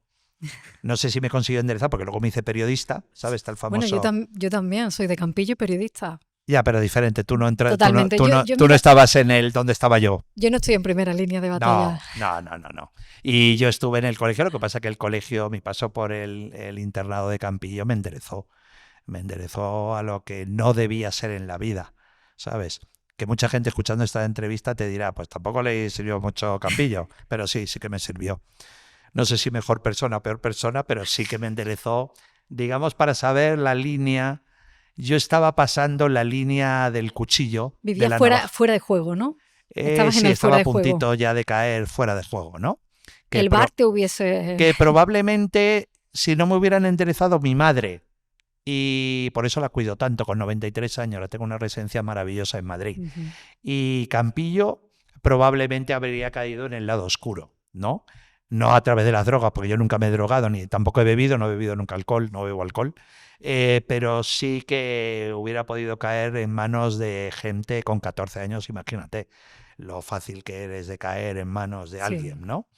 No sé si me consiguió enderezar, porque luego me hice periodista, ¿sabes? Está el famoso... Bueno, yo también soy de Campillo y periodista. Ya, pero diferente, tú no entras, totalmente. Tú no estabas en el donde estaba yo. Yo no estoy en primera línea de batalla. No. Y yo estuve en el colegio, lo que pasa es que el colegio, mi paso por el internado de Campillo me enderezó a lo que no debía ser en la vida, ¿sabes? que mucha gente escuchando esta entrevista te dirá, pues tampoco le sirvió mucho Campillo, pero sí que me sirvió. No sé si mejor persona o peor persona, pero sí que me enderezó, digamos, para saber la línea. Yo estaba pasando la línea del cuchillo. Vivías de la fuera de juego, ¿no? Estabas en sí, el estaba fuera a de juego. puntito ya de caer fuera de juego, ¿no? El bar te hubiese... Que probablemente, si no me hubieran enderezado mi madre, y por eso la cuido tanto, con 93 años, la tengo una residencia maravillosa en Madrid, y Campillo probablemente habría caído en el lado oscuro, ¿no? No a través de las drogas, porque yo nunca me he drogado, ni tampoco he bebido, no he bebido nunca alcohol, no bebo alcohol, pero sí que hubiera podido caer en manos de gente con 14 años, imagínate lo fácil que eres de caer en manos de alguien, ¿no?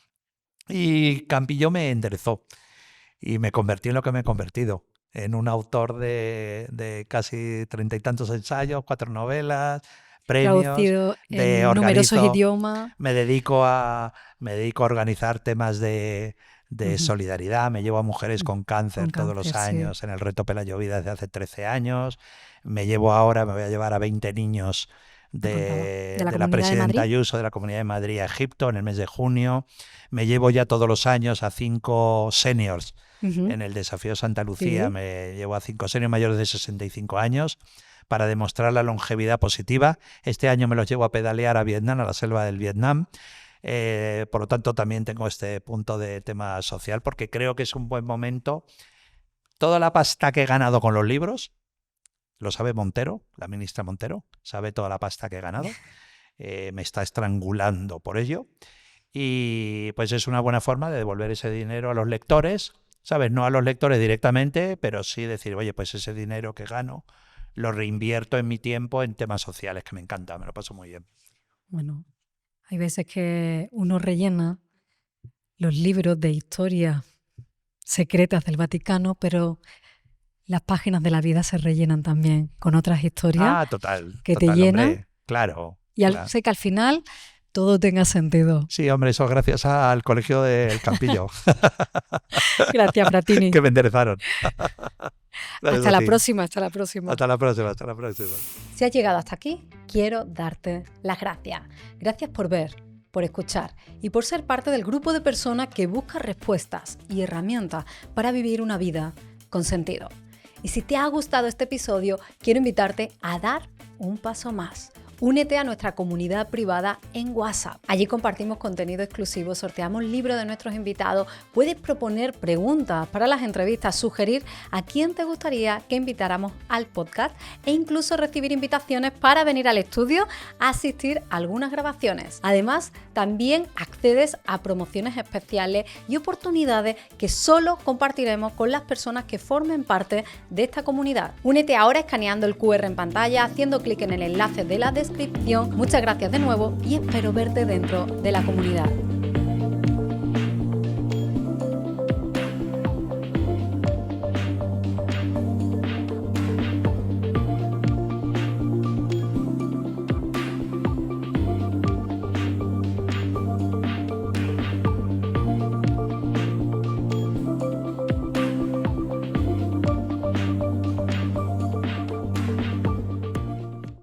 Y Campillo me enderezó y me convertí en lo que me he convertido, en un autor de casi 30 y tantos ensayos, 4 novelas, premios, traducido en numerosos idiomas. Me dedico a organizar temas de solidaridad, me llevo a mujeres con cáncer todos los años en el Reto Pelayo Vida desde hace 13 años, me voy a llevar a 20 niños de la presidenta Ayuso de la Comunidad de Madrid a Egipto en el mes de junio, me llevo ya todos los años a 5 seniors en el Desafío Santa Lucía, me llevo a 5 seniors mayores de 65 años para demostrar la longevidad positiva. Este año me los llevo a pedalear a Vietnam, a la selva del Vietnam. Por lo tanto, también tengo este punto de tema social porque creo que es un buen momento. Toda la pasta que he ganado con los libros, lo sabe Montero, la ministra Montero, sabe toda la pasta que he ganado. Me está estrangulando por ello. Y pues es una buena forma de devolver ese dinero a los lectores, ¿sabes? No a los lectores directamente, pero sí decir, oye, pues ese dinero que gano lo reinvierto en mi tiempo en temas sociales, que me encanta, me lo paso muy bien. Bueno, hay veces que uno rellena los libros de historia secretas del Vaticano, pero las páginas de la vida se rellenan también con otras historias que te llenan. Hombre, claro. Y sé que al final todo tenga sentido. Sí, hombre, eso gracias al Colegio del Campillo. Gracias, Fratini. Que me enderezaron. Hasta la próxima, hasta la próxima. Hasta la próxima, hasta la próxima. Si has llegado hasta aquí, quiero darte las gracias. Gracias por ver, por escuchar y por ser parte del grupo de personas que busca respuestas y herramientas para vivir una vida con sentido. Y si te ha gustado este episodio, quiero invitarte a dar un paso más. Únete a nuestra comunidad privada en WhatsApp. Allí compartimos contenido exclusivo, sorteamos libros de nuestros invitados, puedes proponer preguntas para las entrevistas, sugerir a quién te gustaría que invitáramos al podcast e incluso recibir invitaciones para venir al estudio a asistir a algunas grabaciones. Además, también accedes a promociones especiales y oportunidades que solo compartiremos con las personas que formen parte de esta comunidad. Únete ahora escaneando el QR en pantalla, haciendo clic en el enlace de la descripción. Muchas gracias de nuevo y espero verte dentro de la comunidad.